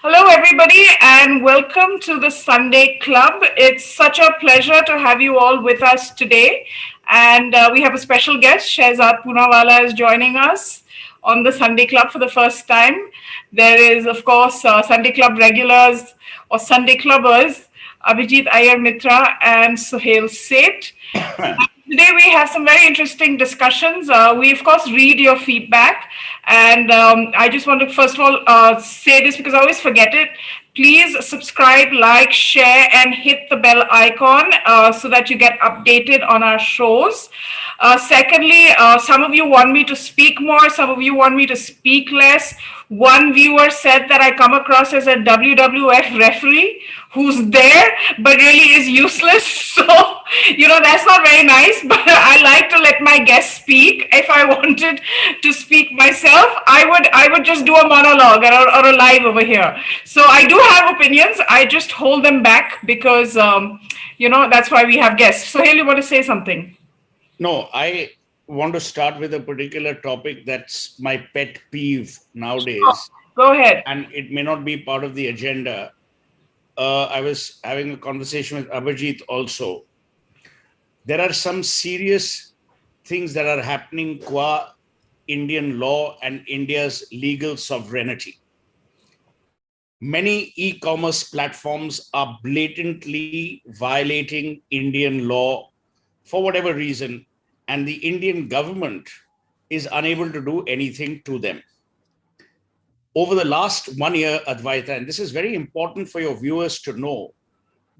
Hello, everybody, and welcome to the Sunday Club. It's such a pleasure to have you all with us today. And we have a special guest, Shehzad Poonawalla, is joining us on the Sunday Club for the first time. There is, of course, Sunday Club regulars or Sunday Clubbers, Abhijit Iyer-Mitra and Suhel Seth. Today we have some very interesting discussions. We of course read your feedback, and I just want to first of all say this because I always forget it. Please subscribe, like, share, and hit the bell icon so that you get updated on our shows. Secondly, some of you want me to speak more, some of you want me to speak less. One viewer said that I come across as a WWF referee who's there but really is useless. So, that's not very nice, but I like to let my guests speak. If I wanted to speak myself, I would just do a monologue or a live over here. So I do have opinions. I just hold them back because, that's why we have guests. So, Hale, you want to say something? No, I want to start with a particular topic that's my pet peeve nowadays, Go ahead. and it may not be part of the agenda. I was having a conversation with Abhijit also. There are some serious things that are happening qua Indian law and India's legal sovereignty. Many e-commerce platforms are blatantly violating Indian law for whatever reason, and the Indian government is unable to do anything to them. Over the last 1 year, Advaita, and this is very important for your viewers to know,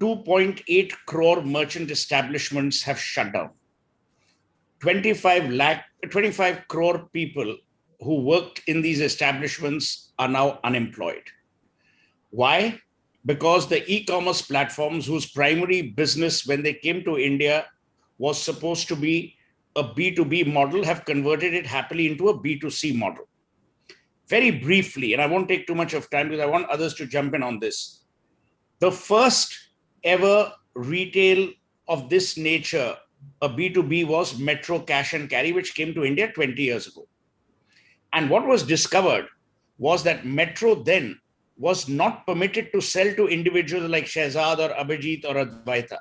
2.8 crore merchant establishments have shut down. 25 crore people who worked in these establishments are now unemployed. Why? Because the e-commerce platforms, whose primary business when they came to India was supposed to be a B2B model, have converted it happily into a B2C model. Very briefly, and I won't take too much of time because I want others to jump in on this. The first ever retail of this nature, a B2B, was Metro Cash and Carry, which came to India 20 years ago. And what was discovered was that Metro then was not permitted to sell to individuals like Shehzad or Abhijit or Advaita.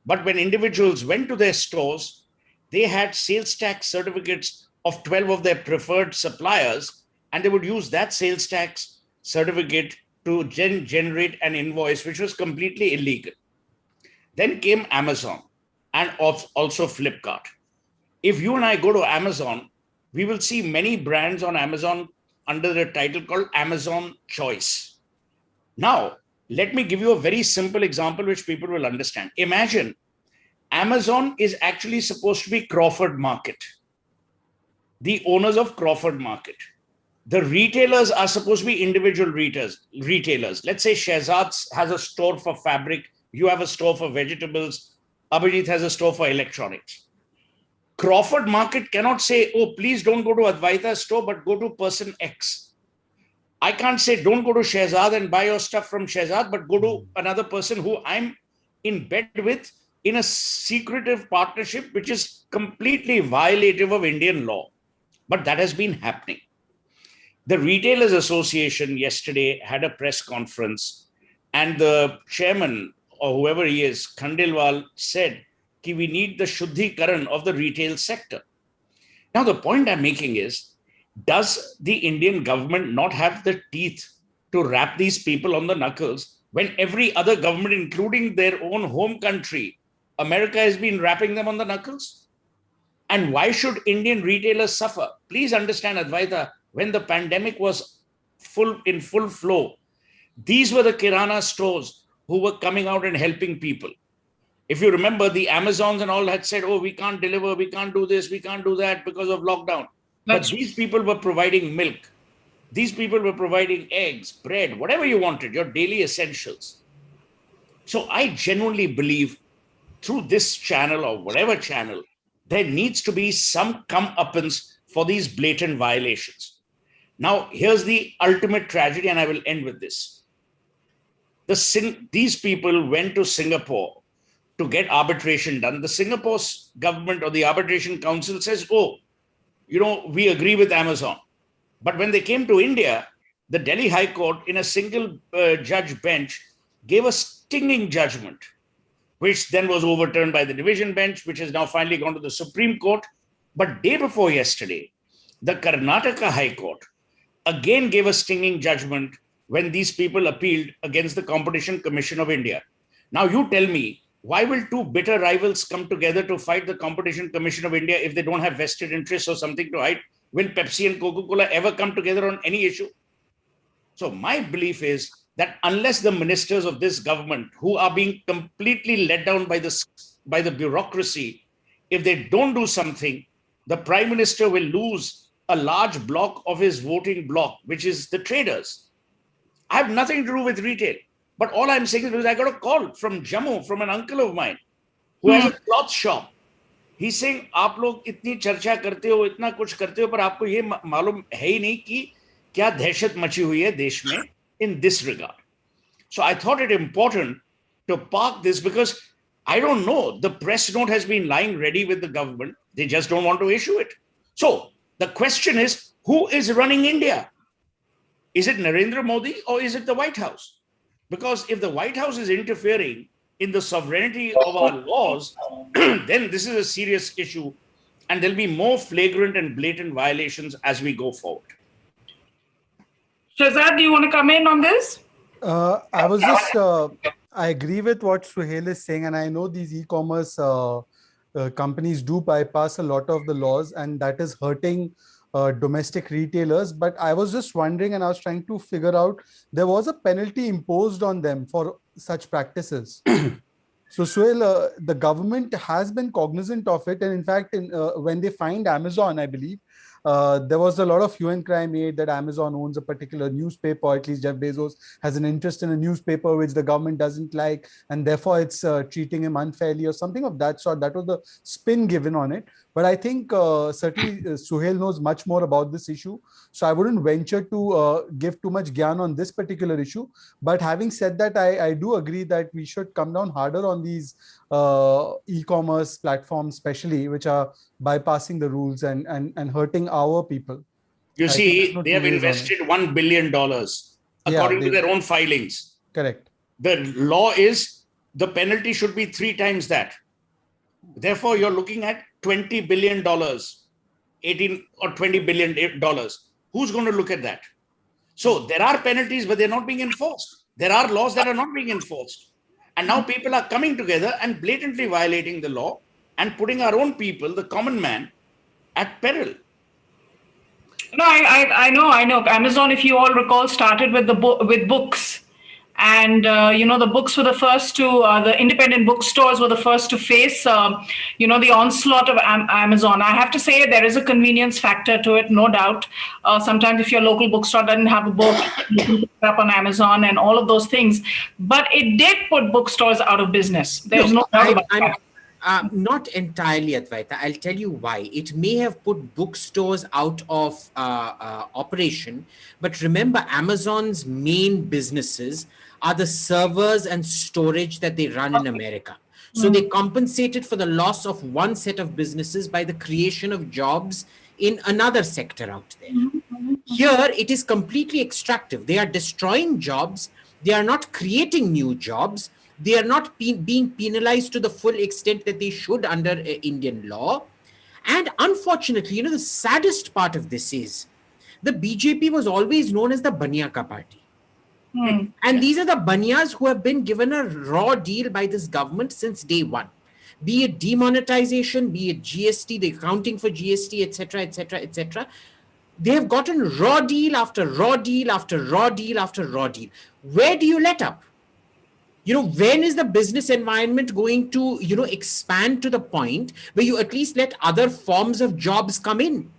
But when individuals went to their stores, they had sales tax certificates of 12 of their preferred suppliers, and they would use that sales tax certificate to generate an invoice, which was completely illegal. Then came Amazon and also Flipkart. If you and I go to Amazon, we will see many brands on Amazon under the title called Amazon Choice. Now, let me give you a very simple example which people will understand. Imagine Amazon is actually supposed to be Crawford Market, the owners of Crawford Market. The retailers are supposed to be individual retailers. Let's say Shehzad has a store for fabric, you have a store for vegetables, Abhijit has a store for electronics. Crawford Market cannot say, oh, please don't go to Advaita's store, but go to person X. I can't say, don't go to Shehzad and buy your stuff from Shehzad, but go to another person who I'm in bed with in a secretive partnership, which is completely violative of Indian law. But that has been happening. The Retailers Association yesterday had a press conference, and the chairman, or whoever he is, Khandelwal, said that we need the Shuddhikaran of the retail sector. Now, the point I'm making is, does the Indian government not have the teeth to wrap these people on the knuckles when every other government, including their own home country, America, has been wrapping them on the knuckles? And why should Indian retailers suffer? Please understand, Advaita, when the pandemic was in full flow, these were the Kirana stores who were coming out and helping people. If you remember, the Amazons and all had said, oh, we can't deliver, we can't do this, we can't do that because of lockdown. But these people were providing milk. These people were providing eggs, bread, whatever you wanted, your daily essentials. So I genuinely believe through this channel or whatever channel, there needs to be some comeuppance for these blatant violations. Now, here's the ultimate tragedy, and I will end with this. These people went to Singapore to get arbitration done. The Singapore government or the arbitration council says, oh, we agree with Amazon. But when they came to India, the Delhi High Court, in a single judge bench, gave a stinging judgment, which then was overturned by the division bench, which has now finally gone to the Supreme Court. But day before yesterday, the Karnataka High Court again gave a stinging judgment when these people appealed against the Competition Commission of India. Now you tell me, why will two bitter rivals come together to fight the Competition Commission of India if they don't have vested interests or something to hide? Will Pepsi and Coca-Cola ever come together on any issue? So my belief is that unless the ministers of this government, who are being completely let down by the bureaucracy, if they don't do something, the Prime Minister will lose a large block of his voting block, which is the traders. I have nothing to do with retail. But all I'm saying is I got a call from Jammu, from an uncle of mine, who has a cloth shop. He's saying, आप लोग इतनी चर्चा करते हो, इतना कुछ करते हो, पर आपको ये मालूम है ही नहीं कि क्या दहशत मची हुई है देश में in this regard. So I thought it important to park this because I don't know. The press note has been lying ready with the government. They just don't want to issue it. So the question is, who is running India? Is it Narendra Modi or is it the White House? Because if the White House is interfering in the sovereignty of our laws, then this is a serious issue and there'll be more flagrant and blatant violations as we go forward. Shehzad, do you want to come in on this? I agree with what Suhel is saying, and I know these e-commerce companies do bypass a lot of the laws, and that is hurting domestic retailers. But I was just wondering, and I was trying to figure out, there was a penalty imposed on them for such practices. So Suhel, the government has been cognizant of it, and in fact, when they fined Amazon, I believe, there was a lot of hue and cry made that Amazon owns a particular newspaper, or at least Jeff Bezos has an interest in a newspaper which the government doesn't like, and therefore it's treating him unfairly or something of that sort. That was the spin given on it. But I think certainly Suhel knows much more about this issue. So I wouldn't venture to give too much gyan on this particular issue. But having said that, I do agree that we should come down harder on these e-commerce platforms, especially, which are bypassing the rules and hurting our people. You see, they have invested $1 billion according to their own filings. Correct. The law is the penalty should be 3 times that. Therefore, you're looking at $20 billion, 18 or $20 billion. Who's going to look at that? So there are penalties, but they're not being enforced. There are laws that are not being enforced. And now people are coming together and blatantly violating the law and putting our own people, the common man, at peril. No, I know. Amazon, if you all recall, started with with books. And, the books were the first to, the independent bookstores were the first to face, the onslaught of Amazon. I have to say there is a convenience factor to it, no doubt. Sometimes if your local bookstore doesn't have a book, you can pick it up on Amazon and all of those things. But it did put bookstores out of business. There's no doubt about that. Not entirely, Advaita. I'll tell you why. It may have put bookstores out of operation, but remember, Amazon's main businesses are the servers and storage that they run in America. So they compensated for the loss of one set of businesses by the creation of jobs in another sector out there. Here, it is completely extractive. They are destroying jobs. They are not creating new jobs. They are not being penalized to the full extent that they should under Indian law. And unfortunately, the saddest part of this is the BJP was always known as the Banyaka party. And these are the Banyas who have been given a raw deal by this government since day one. Be it demonetization, be it GST, the accounting for GST, etc., etc., etc. They have gotten raw deal after raw deal after raw deal after raw deal. Where do you let up? When is the business environment going to, expand to the point where you at least let other forms of jobs come in?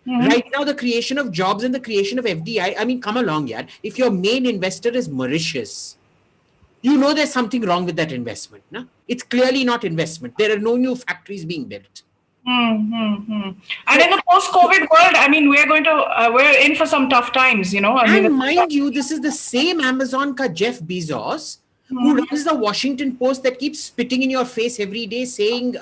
Right now, the creation of jobs and the creation of FDI, I mean, come along, yaar. If your main investor is Mauritius, there's something wrong with that investment. Na? It's clearly not investment. There are no new factories being built. And in the post-COVID world, I mean, we're in for some tough times, Mind you, this is the same Amazon ka Jeff Bezos, who runs the Washington Post that keeps spitting in your face every day saying,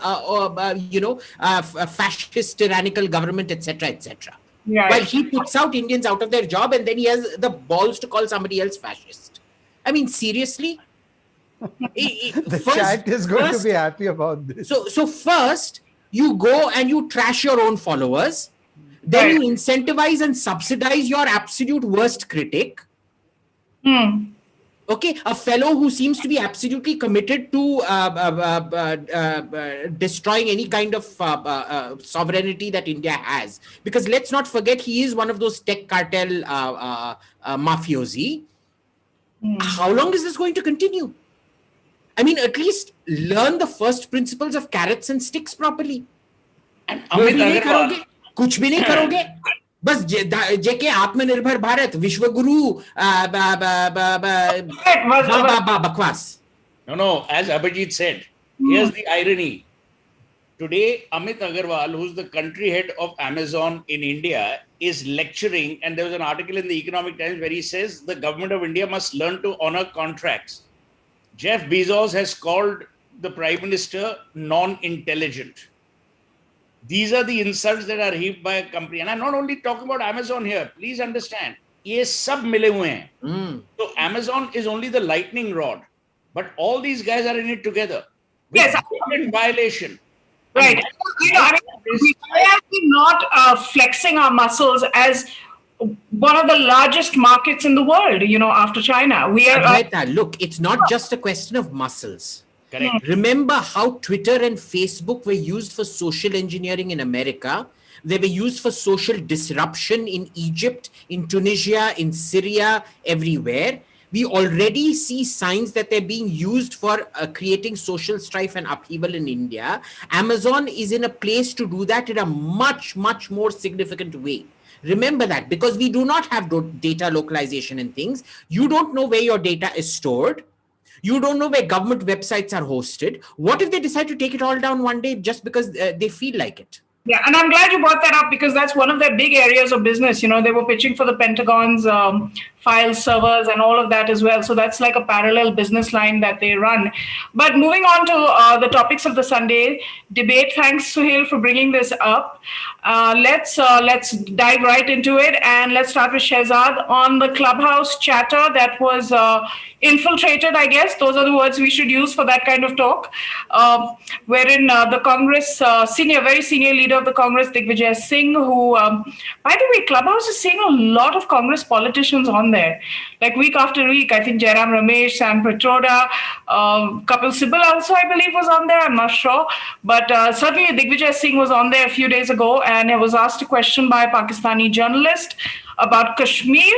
fascist, tyrannical government, etc., etc. while Right. he puts out Indians out of their job, and then he has the balls to call somebody else fascist. I mean, seriously? The First, chat is going to be first, happy about this. so first you go and you trash your own followers, then Right. you incentivize and subsidize your absolute worst critic. Hmm. Okay, a fellow who seems to be absolutely committed to destroying any kind of sovereignty that India has. Because let's not forget, he is one of those tech cartel mafiosi. How long is this going to continue? I mean, at least learn the first principles of carrots and sticks properly. And वो Amit भी नहीं Agarwal, करोगे, कुछ भी नहीं करोगे, बस जेके आत्मनिर्भर भारत विश्वगुरु Right. बकवास. no, as Abhijit said, here's the irony. Today, Amit Agarwal, who's the country head of Amazon in India, is lecturing, and there was an article in the Economic Times where he says the government of India must learn to honor contracts. Jeff Bezos has called the Prime Minister non-intelligent. These are the insults that are heaped by a company. And I'm not only talking about Amazon here. Please understand, ये सब मिले हुए हैं. So Amazon is only the lightning rod, but all these guys are in it together with Yes. blatant violation. Right. Why are we not flexing our muscles as one of the largest markets in the world, after China? We are. Advaita, look, it's not just a question of muscles. Correct. Remember how Twitter and Facebook were used for social engineering in America? They were used for social disruption in Egypt, in Tunisia, in Syria, everywhere. We already see signs that they're being used for creating social strife and upheaval in India. Amazon is in a place to do that in a much, much more significant way. Remember that, because we do not have data localization and things. You don't know where your data is stored. You don't know where government websites are hosted. What if they decide to take it all down one day just because they feel like it? Yeah, and I'm glad you brought that up because that's one of their big areas of business. They were pitching for the Pentagon's file servers and all of that as well. So that's like a parallel business line that they run. But moving on to the topics of the Sunday debate, thanks Suhel for bringing this up. Let's dive right into it, and let's start with Shehzad on the Clubhouse chatter that was infiltrated. I guess those are the words we should use for that kind of talk, wherein the Congress very senior leader of the Congress, Digvijay Singh, who, by the way, Clubhouse is seeing a lot of Congress politicians on there. Like week after week, I think Jairam Ramesh, Sam Petroda, Kapil Sibal also, I believe, was on there. I'm not sure. But certainly Digvijay Singh was on there a few days ago, and it was asked a question by a Pakistani journalist about Kashmir.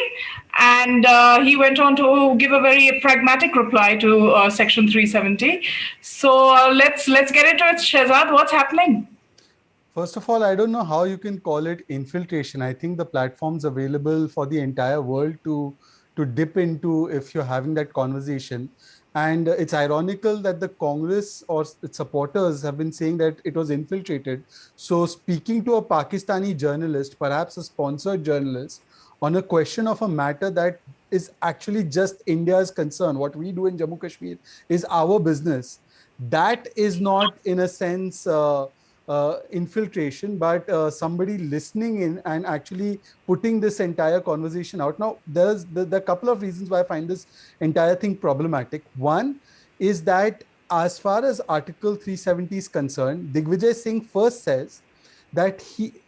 And he went on to give a very pragmatic reply to Section 370. So let's get into it, Shehzad. What's happening? First of all, I don't know how you can call it infiltration. I think the platform's available for the entire world to dip into if you're having that conversation. And it's ironical that the Congress or its supporters have been saying that it was infiltrated. So speaking to a Pakistani journalist, perhaps a sponsored journalist, on a question of a matter that is actually just India's concern, what we do in Jammu Kashmir is our business. That is not, in a sense, infiltration, but somebody listening in and actually putting this entire conversation out. Now, there are a couple of reasons why I find this entire thing problematic. One is that as far as Article 370 is concerned, Digvijay Singh first says that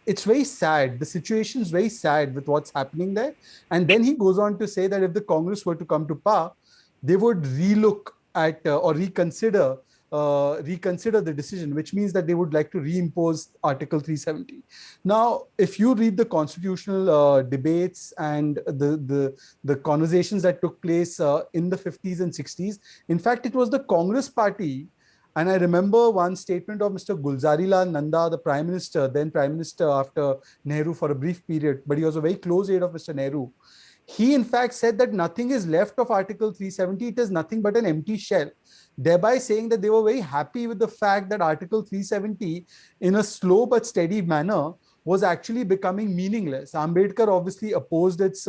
it's very sad. The situation is very sad with what's happening there. And then he goes on to say that if the Congress were to come to power, they would relook at or reconsider the decision, which means that they would like to reimpose Article 370. Now, if you read the constitutional debates and the conversations that took place in the 50s and 60s, in fact, it was the Congress party. And I remember one statement of Mr. Gulzarilal Nanda, the Prime Minister, then Prime Minister after Nehru for a brief period, but he was a very close aide of Mr. Nehru. He, in fact, said that nothing is left of Article 370. It is nothing but an empty shell, thereby saying that they were very happy with the fact that Article 370, in a slow but steady manner, was actually becoming meaningless. Ambedkar obviously opposed its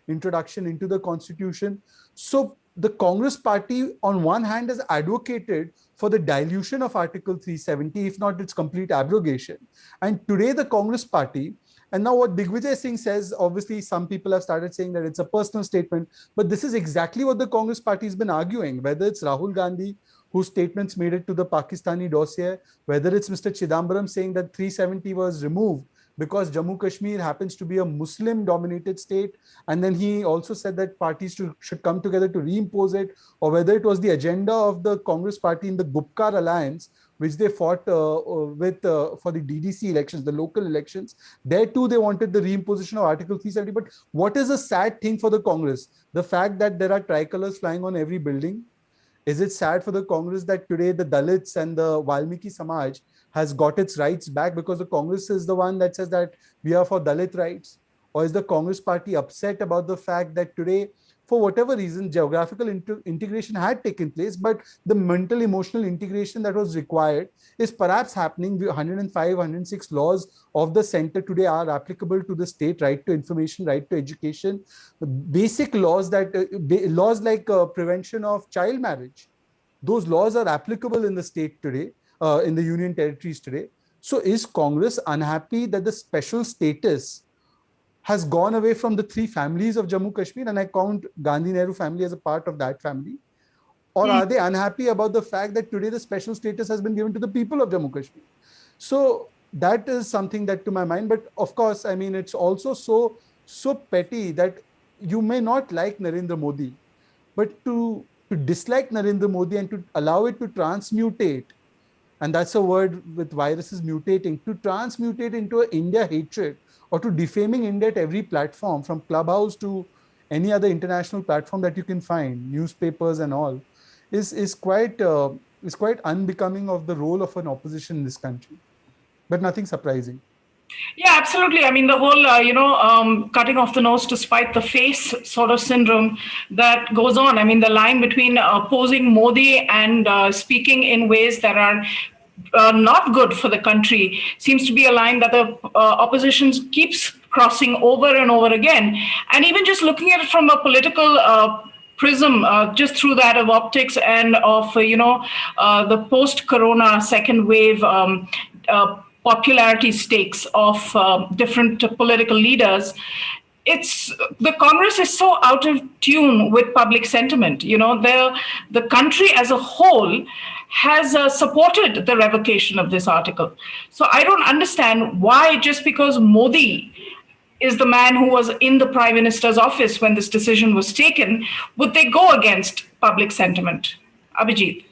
introduction into the Constitution. So the Congress party, on one hand, has advocated for the dilution of Article 370, if not its complete abrogation. And today, the Congress party, And now what Digvijay Singh says, obviously some people have started saying that it's a personal statement, but this is exactly what the Congress party has been arguing, whether it's Rahul Gandhi, whose statements made it to the Pakistani dossier, whether it's Mr. Chidambaram saying that 370 was removed because Jammu Kashmir happens to be a Muslim dominated state. And then he also said that parties should come together to reimpose it, or whether it was the agenda of the Congress party in the Gupkar alliance, which they fought with for the DDC elections, the local elections. There too, they wanted the reimposition of Article 370. But what is a sad thing for the Congress? The fact that there are tricolors flying on every building. Is it sad for the Congress that today the Dalits and the Valmiki Samaj has got its rights back because the Congress is the one that says that we are for Dalit rights? Or is the Congress party upset about the fact that today, for whatever reason, geographical integration had taken place, but the mental, emotional integration that was required is perhaps happening? 105, 106 laws of the center today are applicable to the state: right to information, right to education, basic laws that laws like prevention of child marriage. Those laws are applicable in the state today, in the union territories today. So is Congress unhappy that the special status has gone away from the three families of Jammu Kashmir, and I count Gandhi Nehru family as a part of that family? Or are they unhappy about the fact that today the special status has been given to the people of Jammu Kashmir? So that is something that to my mind, but of course, I mean, it's also so petty that you may not like Narendra Modi, but to dislike Narendra Modi and to allow it to transmutate, and that's a word with viruses, mutating, to transmutate into an India hatred, or to defaming India at every platform, from Clubhouse to any other international platform that you can find, newspapers and all, is quite unbecoming of the role of an opposition in this country. But nothing surprising. Yeah, absolutely. I mean, the whole, cutting off the nose to spite the face sort of syndrome that goes on. I mean, the line between opposing Modi and speaking in ways that are not good for the country seems to be a line that the opposition keeps crossing over and over again. And even just looking at it from a political prism, just through that of optics and of, the post-corona second wave popularity stakes of different political leaders, it's the Congress is so out of tune with public sentiment. The country as a whole has supported the revocation of this article. So I don't understand why, just because Modi is the man who was in the prime minister's office when this decision was taken, would they go against public sentiment? Abhijit.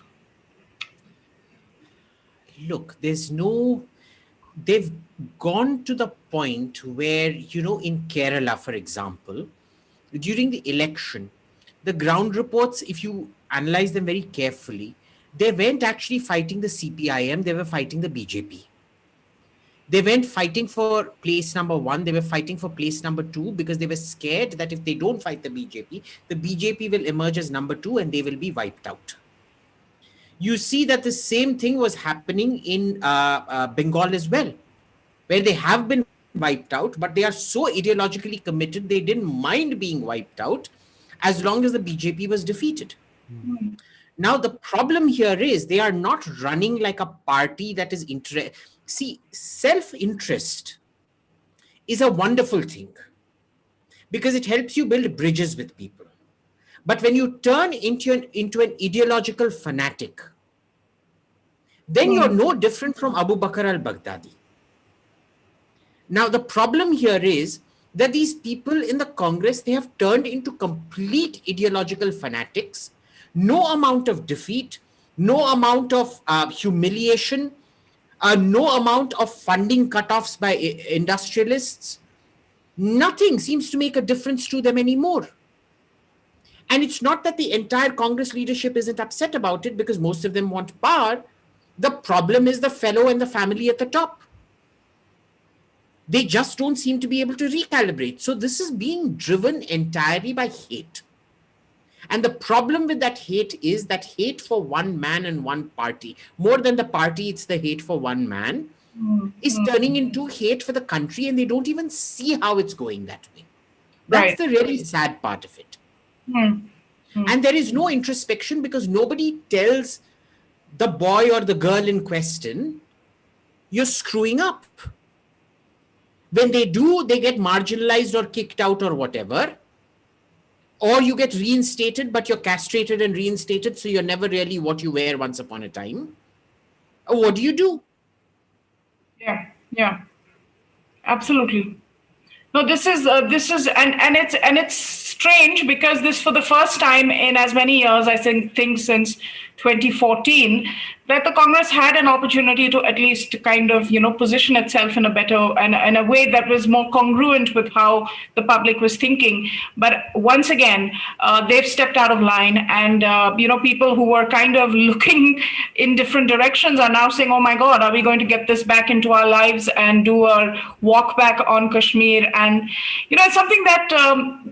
Look, they've gone to the point where, in Kerala, for example, during the election, the ground reports, if you analyze them very carefully, they weren't actually fighting the CPIM, they were fighting the BJP. They weren't fighting for place number 1, they were fighting for place number 2, because they were scared that if they don't fight the BJP will emerge as number 2 and they will be wiped out. You see that the same thing was happening in Bengal as well, where they have been wiped out, but they are so ideologically committed, they didn't mind being wiped out as long as the BJP was defeated. Mm-hmm. Now, the problem here is they are not running like a party that is See, self-interest is a wonderful thing because it helps you build bridges with people. But when you turn into an ideological fanatic, then you're no different from Abu Bakr al-Baghdadi. Now, the problem here is that these people in the Congress, they have turned into complete ideological fanatics. No amount of defeat, no amount of humiliation, no amount of funding cutoffs by industrialists, nothing seems to make a difference to them anymore. And it's not that the entire Congress leadership isn't upset about it, because most of them want power. The problem is the fellow and the family at the top. They just don't seem to be able to recalibrate. So this is being driven entirely by hate. And the problem with that hate is that hate for one man and one party, more than the party, it's the hate for one man, is turning into hate for the country, and they don't even see how it's going that way. That's the really sad part of it. And there is no introspection, because nobody tells the boy or the girl in question, you're screwing up. When they do, they get marginalized or kicked out or whatever. Or you get reinstated, but you're castrated and reinstated, so you're never really what you were once upon a time. What do you do? Yeah, absolutely. No, this is and it's strange because this for the first time in as many years, I think since 2014, that the Congress had an opportunity to at least kind of position itself in a better and in a way that was more congruent with how the public was thinking. But once again, they've stepped out of line, and people who were kind of looking in different directions are now saying, "Oh my God, are we going to get this back into our lives and do a walk back on Kashmir?" And it's something that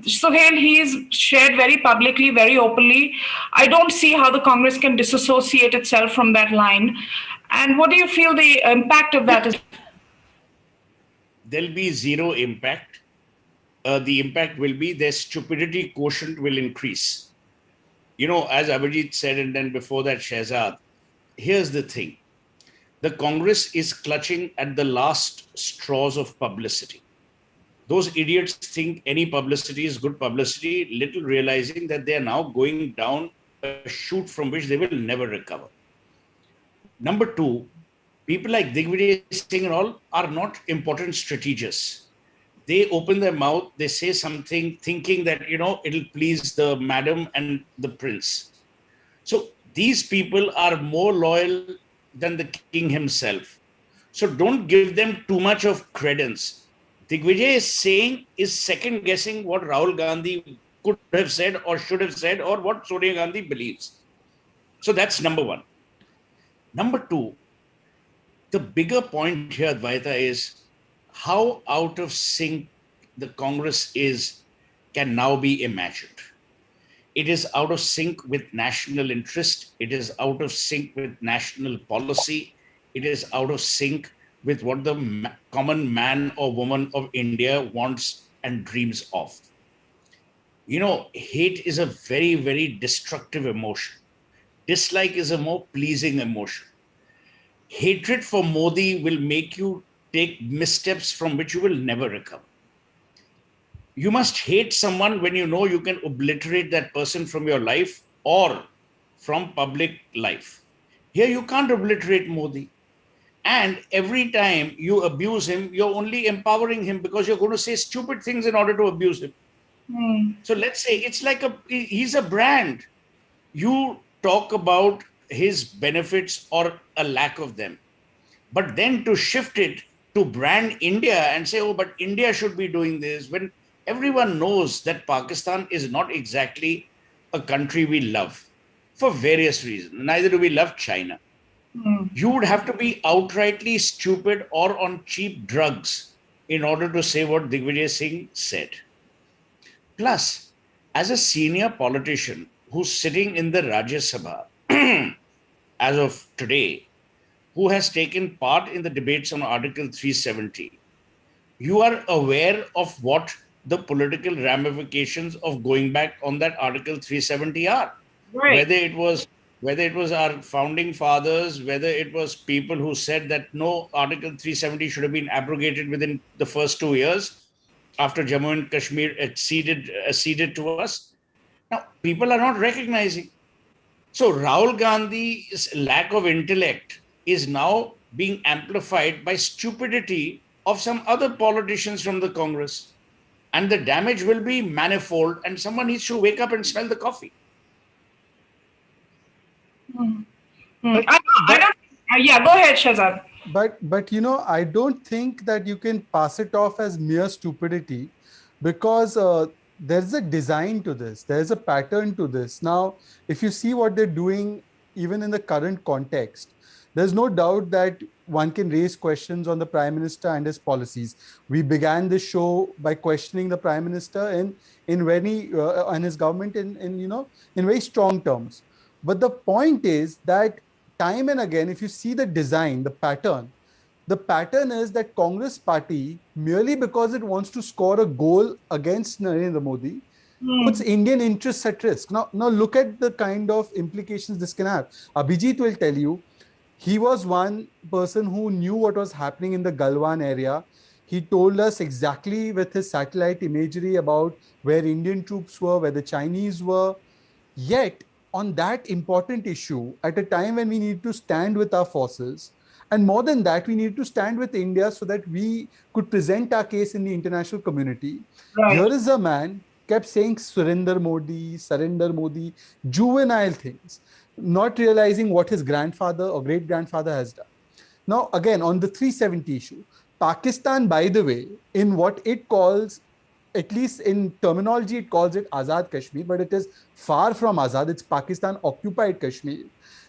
Suhel, he's shared very publicly, very openly. I don't see how the Congress can disassociate itself from that line. And what do you feel the impact of that is? There'll be zero impact. The impact will be their stupidity quotient will increase. As Abhijit said, and then before that, Shehzad, here's the thing. The Congress is clutching at the last straws of publicity. Those idiots think any publicity is good publicity, little realizing that they are now going down a chute from which they will never recover. Number two, people like Digvijay Singh and all are not important strategists. They open their mouth, they say something thinking that, it'll please the madam and the prince. So these people are more loyal than the king himself. So don't give them too much of credence. Digvijay is saying, is second guessing what Rahul Gandhi could have said or should have said or what Sonia Gandhi believes. So that's number one. Number two, the bigger point here, Advaita, is how out of sync the Congress can now be imagined. It is out of sync with national interest. It is out of sync with national policy. It is out of sync with what the common man or woman of India wants and dreams of. Hate is a very, very destructive emotion. Dislike is a more pleasing emotion. Hatred for Modi will make you take missteps from which you will never recover. You must hate someone when you know you can obliterate that person from your life or from public life. Here you can't obliterate Modi. And every time you abuse him, you're only empowering him because you're going to say stupid things in order to abuse him. So let's say it's like he's a brand. You talk about his benefits or a lack of them. But then to shift it to brand India and say, oh, but India should be doing this, when everyone knows that Pakistan is not exactly a country we love for various reasons. Neither do we love China. You would have to be outrightly stupid or on cheap drugs in order to say what Digvijay Singh said. Plus, as a senior politician who's sitting in the Rajya Sabha as of today, who has taken part in the debates on Article 370, you are aware of what the political ramifications of going back on that Article 370 are. Right. Whether it was our founding fathers, whether it was people who said that no, Article 370 should have been abrogated within the first 2 years after Jammu and Kashmir ceded to us. Now, people are not recognizing. So Rahul Gandhi's lack of intellect is now being amplified by stupidity of some other politicians from the Congress. And the damage will be manifold, and someone needs to wake up and smell the coffee. Yeah, go ahead, Shehzad. But I don't think that you can pass it off as mere stupidity, because there's a design to this. There's a pattern to this. Now, if you see what they're doing, even in the current context, there's no doubt that one can raise questions on the Prime Minister and his policies. We began this show by questioning the Prime Minister in very and his government in very strong terms. But the point is that time and again, if you see the design, the pattern is that Congress party, merely because it wants to score a goal against Narendra Modi, puts Indian interests at risk. Now look at the kind of implications this can have. Abhijit will tell you, he was one person who knew what was happening in the Galwan area. He told us exactly with his satellite imagery about where Indian troops were, where the Chinese were. Yet, on that important issue, at a time when we need to stand with our forces, and more than that, we need to stand with India so that we could present our case in the international community. Here Right. is a man kept saying surrender Modi, juvenile things, not realizing what his grandfather or great grandfather has done. Now, again, on the 370 issue, Pakistan, by the way, in what it calls, at least in terminology, it calls it Azad Kashmir, but it is far from Azad. It's Pakistan occupied Kashmir.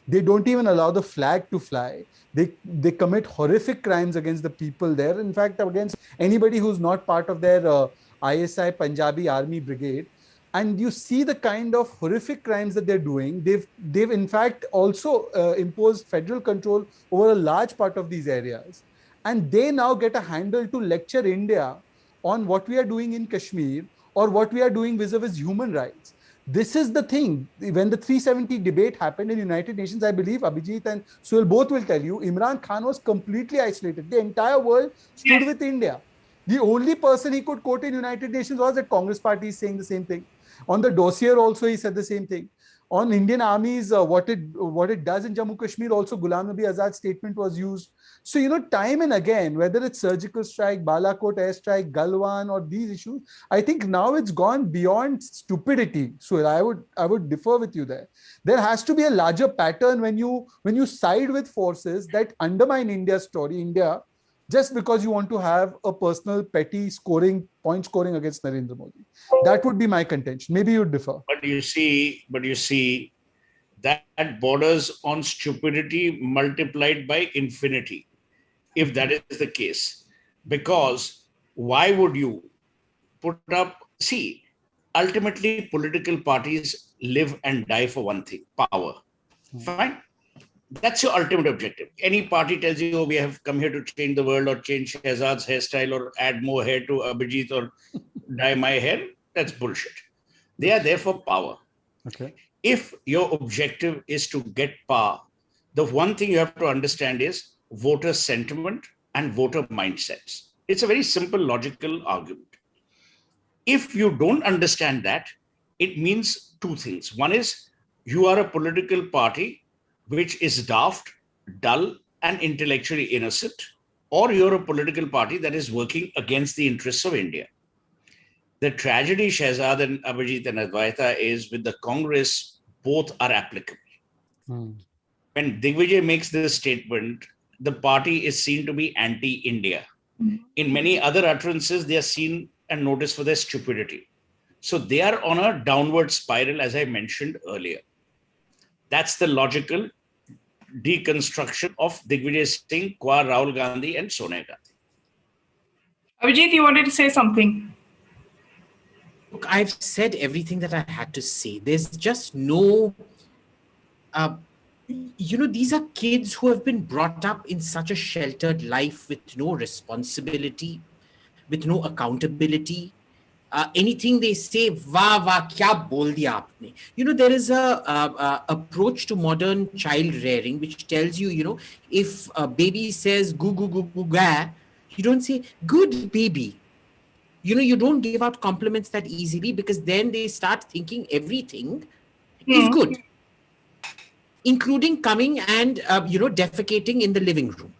They don't even allow the flag to fly. They commit horrific crimes against the people there. In fact, against anybody who's not part of their ISI Punjabi Army Brigade. And you see the kind of horrific crimes that they're doing. They've in fact also imposed federal control over a large part of these areas. And they now get a handle to lecture India on what we are doing in Kashmir or what we are doing vis-a-vis human rights. This is the thing. When the 370 debate happened in United Nations, I believe Abhijit and Suhel both will tell you, Imran Khan was completely isolated. The entire world stood Yes. with India. The only person he could quote in United Nations was that Congress party is saying the same thing. On the dossier also, he said the same thing. On Indian armies, what it does in Jammu Kashmir, also Ghulam Nabi Azad's statement was used. So, time and again, whether it's surgical strike, Balakot airstrike, Galwan, or these issues, I think now it's gone beyond stupidity. So I would differ with you there. There has to be a larger pattern when you side with forces that undermine India's story, India, just because you want to have a personal petty point scoring against Narendra Modi. That would be my contention. Maybe you'd differ. But you see, that borders on stupidity multiplied by infinity, if that is the case. Because why would you put up, see, ultimately political parties live and die for one thing, power. Fine. That's your ultimate objective. Any party tells you, oh, we have come here to change the world or change Shehzad's hairstyle or add more hair to Abhijit or dye my hair, that's bullshit. They are there for power. Okay. If your objective is to get power, the one thing you have to understand is voter sentiment and voter mindsets. It's a very simple, logical argument. If you don't understand that, it means two things. One is you are a political party which is daft, dull, and intellectually innocent, or you're a political party that is working against the interests of India. The tragedy, Shehzad and Abhijit and Advaita, is with the Congress, both are applicable. When Digvijay makes this statement, the party is seen to be anti-India. In many other utterances, they are seen and noticed for their stupidity. So they are on a downward spiral, as I mentioned earlier. That's the logical deconstruction of Digvijay Singh, Kwa Rahul Gandhi, and Sonia Gandhi. Abhijit, you wanted to say something? Look, I've said everything that I had to say. There's just no, these are kids who have been brought up in such a sheltered life with no responsibility, with no accountability. Anything they say, wah, kya bol diya aapne? There is a approach to modern child rearing which tells you, if a baby says goo, goo, goo, goo, ga, you don't say, good baby. You don't give out compliments that easily because then they start thinking everything is good, including coming and, defecating in the living room.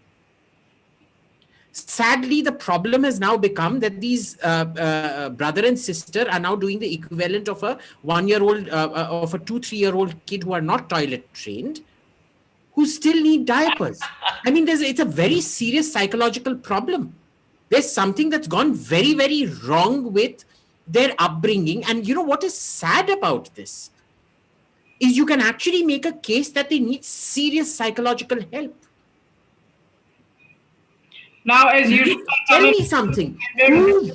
Sadly, the problem has now become that these brother and sister are now doing the equivalent of a 1-year-old, of a 2-3-year-old kid who are not toilet trained, who still need diapers. I mean, it's a very serious psychological problem. There's something that's gone very, very wrong with their upbringing. And what is sad about this is you can actually make a case that they need serious psychological help. Now, as usual, tell me something. Who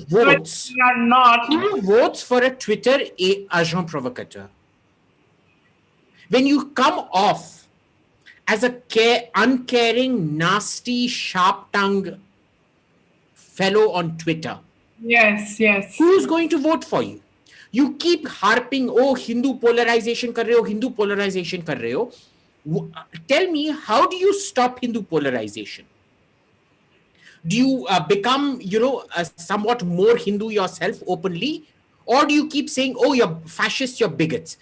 votes for a Twitter agent provocateur? When you come off as a uncaring, nasty, sharp-tongued fellow on Twitter, yes, who's going to vote for you? You keep harping, oh, Hindu polarization kar rahe ho, Hindu polarization kar rahe ho. Tell me, how do you stop Hindu polarization? Do you become, somewhat more Hindu yourself openly? Or do you keep saying, oh, you're fascists, you're bigots?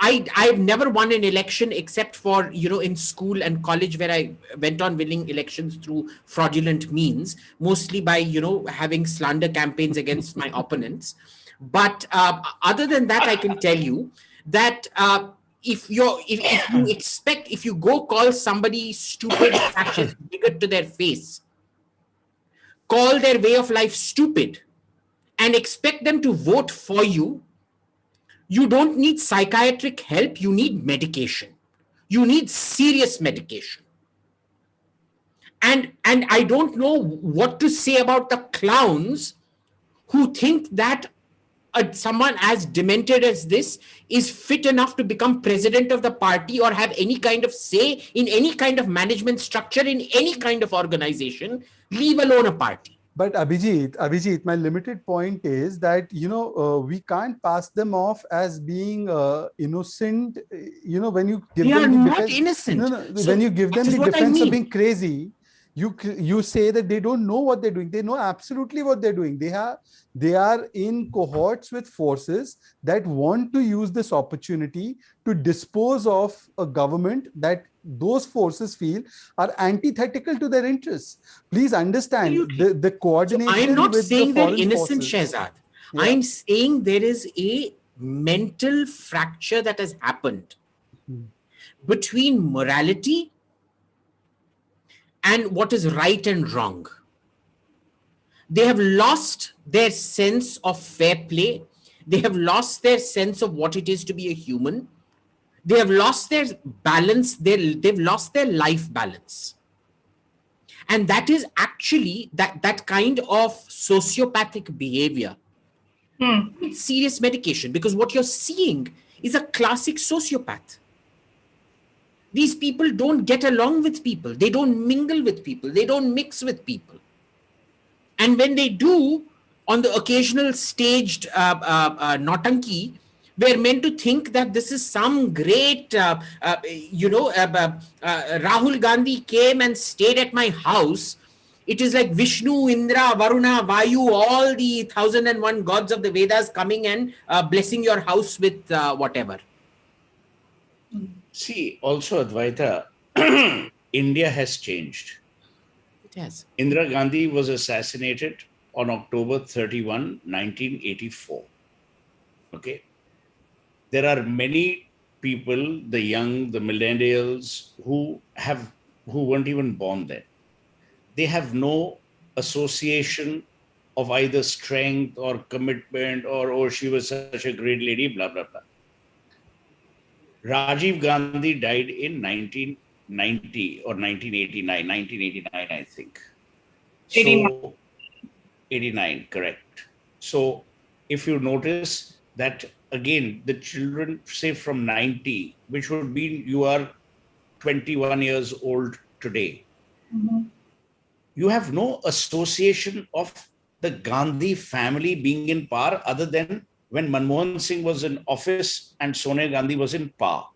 I've never won an election except for, in school and college, where I went on winning elections through fraudulent means, mostly by, having slander campaigns against my opponents. But other than that, I can tell you that if you go call somebody stupid, fascist, bigot to their face, call their way of life stupid, and expect them to vote for you, you don't need psychiatric help, you need medication. You need serious medication. And I don't know what to say about the clowns who think that someone as demented as this is fit enough to become president of the party or have any kind of say in any kind of management structure in any kind of organization, leave alone a party. But Abhijit, my limited point is that, we can't pass them off as being innocent. When you give They are them the not defense, innocent. So when you give them that is the what I defense of mean. being crazy, you say that they don't know what they're doing. They know absolutely what they're doing. They are in cohorts with forces that want to use this opportunity to dispose of a government that those forces feel are antithetical to their interests. Please understand Absolutely. the So I am coordination not with the saying they're foreign innocent, forces. Shehzad. Yeah. I'm saying there is a mental fracture that has happened between morality and what is right and wrong. They have lost their sense of fair play. They have lost their sense of what it is to be a human. They have lost their balance. They've lost their life balance. And that is actually that kind of sociopathic behavior. It's serious medication, because what you're seeing is a classic sociopath. These people don't get along with people. They don't mingle with people. They don't mix with people. And when they do, on the occasional staged nautanki, we're meant to think that this is some great, Rahul Gandhi came and stayed at my house. It is like Vishnu, Indra, Varuna, Vayu, all the 1001 gods of the Vedas coming and blessing your house with whatever. See, also Advaita, India has changed. It has. Indira Gandhi was assassinated on October 31, 1984. Okay. There are many people, the young, the millennials, who weren't even born then. They have no association of either strength or commitment or, oh, she was such a great lady, blah, blah, blah. Rajiv Gandhi died in 1990 or 1989, I think. 89. So, 89, correct. So, if you notice that, again, the children, say from 90, which would mean you are 21 years old today, you have no association of the Gandhi family being in power other than when Manmohan Singh was in office and Sonia Gandhi was in power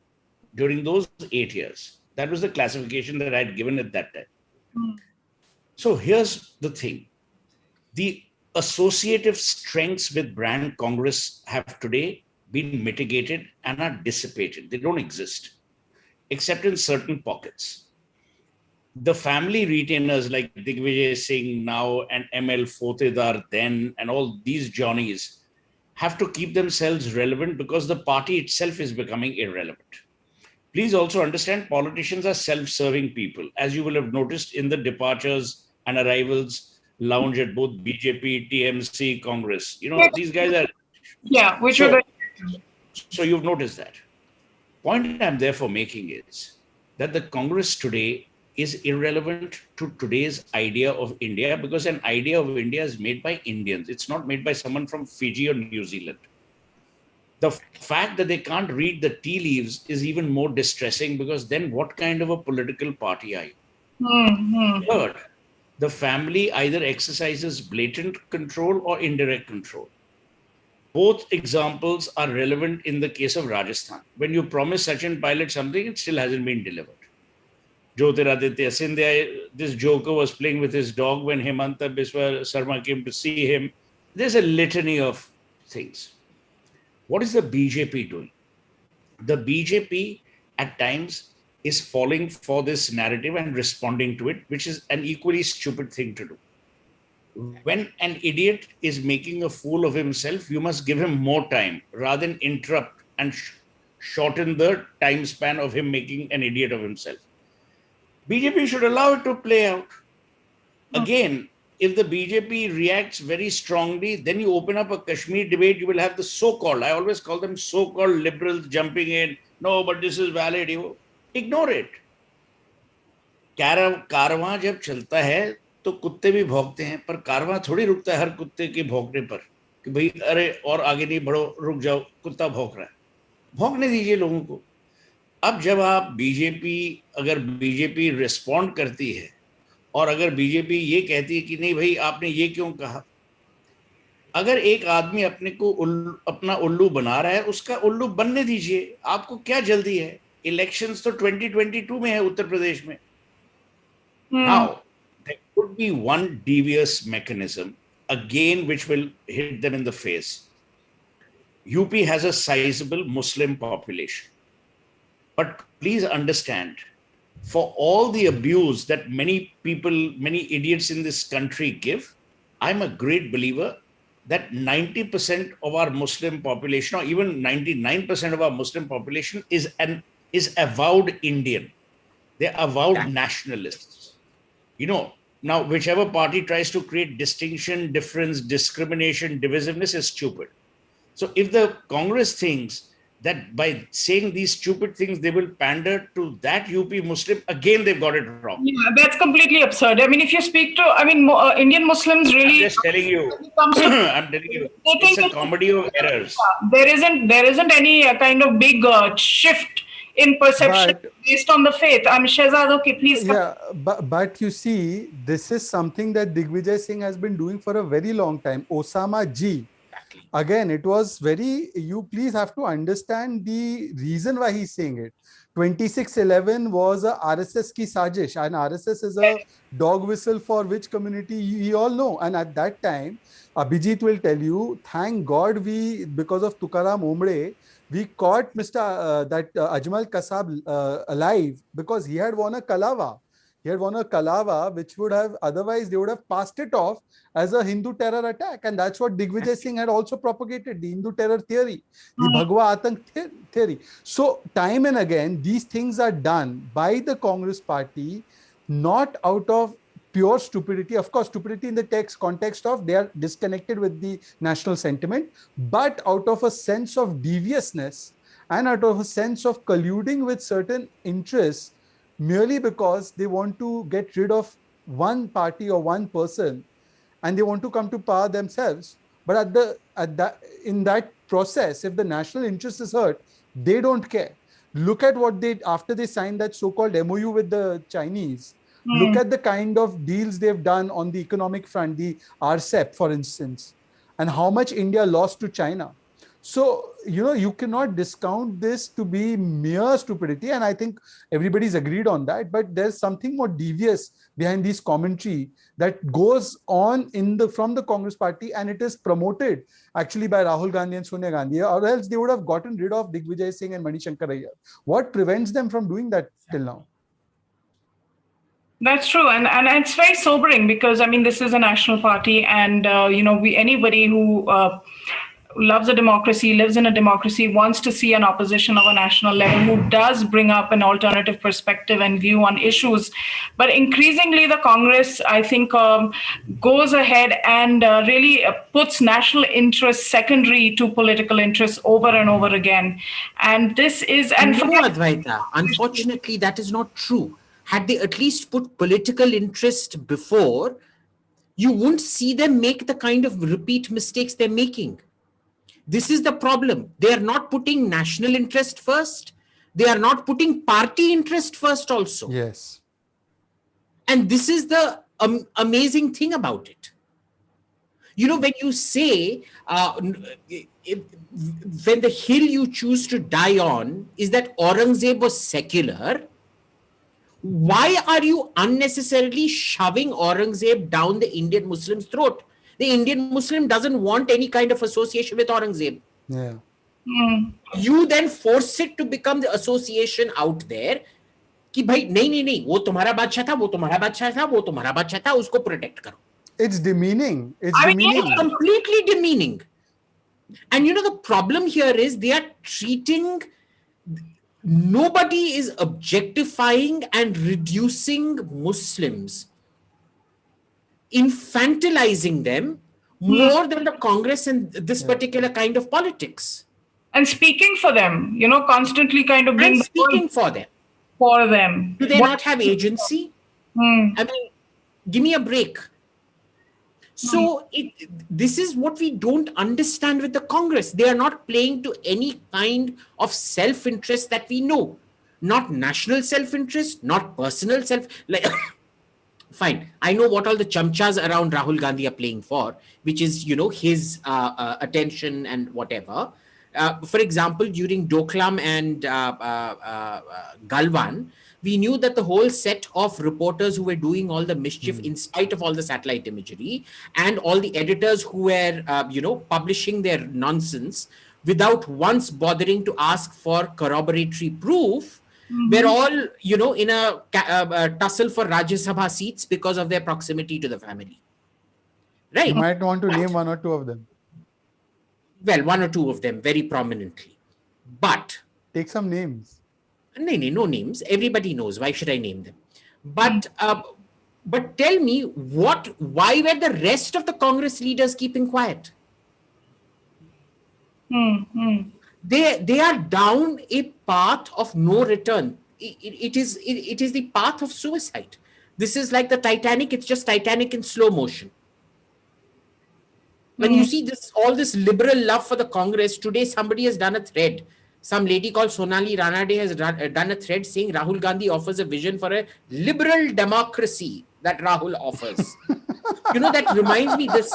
during those 8 years. That was the classification that I had given at that time. So here's the thing. The associative strengths with brand Congress have today been mitigated and are dissipated. They don't exist, except in certain pockets. The family retainers like Digvijay Singh now and ML Fotedar then and all these Johnnies have to keep themselves relevant because the party itself is becoming irrelevant. Please also understand politicians are self-serving people, as you will have noticed in the departures and arrivals lounge at both BJP, TMC, Congress. These guys are... Yeah, which are So you've noticed that. Point I'm therefore making is that the Congress today is irrelevant to today's idea of India, because an idea of India is made by Indians. It's not made by someone from Fiji or New Zealand. The fact that they can't read the tea leaves is even more distressing, because then what kind of a political party are you? Third, the family either exercises blatant control or indirect control. Both examples are relevant in the case of Rajasthan. When you promise Sachin Pilot something, it still hasn't been delivered. Jyotiraditya Scindia, this joker was playing with his dog when Hemanta Biswa Sarma came to see him. There's a litany of things. What is the BJP doing? The BJP at times is falling for this narrative and responding to it, which is an equally stupid thing to do. When an idiot is making a fool of himself, you must give him more time rather than interrupt and shorten the time span of him making an idiot of himself. BJP should allow it to play out. Again, if the BJP reacts very strongly, then you open up a Kashmir debate, you will have the so-called, I always call them so-called liberals jumping in. No, but this is valid. Ignore it. कारवां जब चलता है तो कुत्ते भी भौंकते हैं, पर कारवां थोड़ी रुकता है हर कुत्ते के भौंकने पर कि भाई अरे और आगे नहीं बढ़ो, रुक जाओ, कुत्ता भौंक रहा है, भौंकने दीजिए लोगों को. अब जब आप बीजेपी, अगर बीजेपी रिस्पॉन्ड करती है और अगर बीजेपी ये कहती है कि नहीं भाई आपने ये क्यों कहा, अगर एक आदमी अपने को अपना उल्लू बना रहा है, उसका उल्लू बनने दीजिए. आपको क्या जल्दी है? इलेक्शंस तो 2022 में है उत्तर प्रदेश में. Now, there could be one devious mechanism, again, which will hit them in the face. UP has a sizable Muslim population. But please understand, for all the abuse that many people, many idiots in this country give, I'm a great believer that 90% of our Muslim population, or even 99% of our Muslim population, is avowed Indian. They're avowed nationalists. Now whichever party tries to create distinction, difference, discrimination, divisiveness is stupid. So if the Congress thinks that by saying these stupid things, they will pander to that UP Muslim, again, they've got it wrong. Yeah, that's completely absurd. I mean, if you speak to, Indian Muslims really... I'm just telling you. I'm telling you. It's a comedy of errors. There isn't any kind of big shift in perception based on the faith. Shehzad, okay, please. Yeah, but you see, this is something that Digvijay Singh has been doing for a very long time. Osama G. Again, it was you please have to understand the reason why he's saying it. 2611 was a RSS ki sajish, and RSS is a dog whistle for which community you all know. And at that time, Abhijit will tell you, thank God because of Tukaram Omre, we caught Mr. Ajmal Kasab alive, because he had won a Kalava. He had won a Kalava, which would have, otherwise they would have passed it off as a Hindu terror attack. And that's what Digvijay Singh had also propagated, the Hindu terror theory, the Bhagwa Atank theory. So time and again, these things are done by the Congress party, not out of pure stupidity. Of course, stupidity in the context of they are disconnected with the national sentiment, but out of a sense of deviousness and out of a sense of colluding with certain interests, merely because they want to get rid of one party or one person and they want to come to power themselves. But in that process, if the national interest is hurt, they don't care. Look at what after they signed that so-called MOU with the Chinese, look at the kind of deals they've done on the economic front, the RCEP, for instance, and how much India lost to China. So, you cannot discount this to be mere stupidity. And I think everybody's agreed on that. But there's something more devious behind this commentary that goes on from the Congress party, and it is promoted actually by Rahul Gandhi and Sonia Gandhi, or else they would have gotten rid of Digvijay Singh and Manishankar Ayyar. What prevents them from doing that till now? That's true. And it's very sobering because, this is a national party, and, anybody who loves a democracy, lives in a democracy, wants to see an opposition of a national level who does bring up an alternative perspective and view on issues. But increasingly, the Congress, I think, goes ahead and really puts national interests secondary to political interests over and over again. And this is... And no, Advaita, unfortunately, that is not true. Had they at least put political interest before, you wouldn't see them make the kind of repeat mistakes they're making. This is the problem. They are not putting national interest first. They are not putting party interest first also. Yes. And this is the amazing thing about it. When you say, when the hill you choose to die on is that Aurangzeb was secular, Why are you unnecessarily shoving Aurangzeb down the Indian Muslim's throat? The Indian Muslim doesn't want any kind of association with Aurangzeb. Yeah. You then force it to become the association out there कि भाई नहीं वो तुम्हारा बादशाह था, वो तुम्हारा बादशाह था, वो तुम्हारा बादशाह था, उसको प्रोटेक्ट करो. It's demeaning. It's I mean, demeaning. It's completely demeaning. And the problem here is they are treating, nobody is objectifying and reducing Muslims, infantilizing them more than the Congress and this particular kind of politics. And speaking for them, constantly kind of being And speaking for them. For them. Do they not have agency? I mean, give me a break. So this is what we don't understand with the Congress. They are not playing to any kind of self-interest that we know. Not national self-interest, not personal like fine. I know what all the chamchas around Rahul Gandhi are playing for, which is, his attention and whatever. For example, during Doklam and Galwan, we knew that the whole set of reporters who were doing all the mischief in spite of all the satellite imagery and all the editors who were, publishing their nonsense without once bothering to ask for corroboratory proof, were all, in a tussle for Rajya Sabha seats because of their proximity to the family. Right? You might want to name one or two of them. Well, one or two of them very prominently. But take some names. No names. Everybody knows. Why should I name them? But tell me, why were the rest of the Congress leaders keeping quiet? They are down a path of no return. It is the path of suicide. This is like the Titanic. It's just Titanic in slow motion. When you see all this liberal love for the Congress, today somebody has done a thread. Some lady called Sonali Ranade has done a thread saying Rahul Gandhi offers a vision for a liberal democracy that Rahul offers. That reminds me, this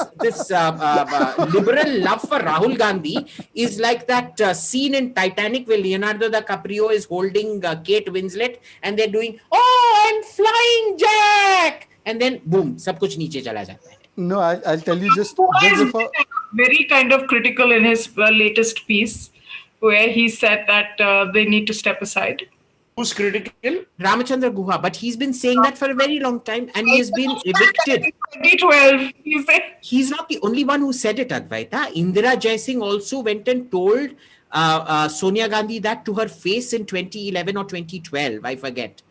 liberal love for Rahul Gandhi is like that scene in Titanic where Leonardo DiCaprio is holding Kate Winslet and they're doing, "Oh, I'm flying, Jack!" And then boom, सब कुछ नीचे चला जाता है. No, I'll tell you just before. Very kind of critical in his latest piece, where he said that they need to step aside. Who's critical? Ramachandra Guha, but he's been saying that for a very long time and he has been evicted. 2012, he said. He's not the only one who said it, Advaita. Indira Jaising also went and told Sonia Gandhi that to her face in 2011 or 2012, I forget.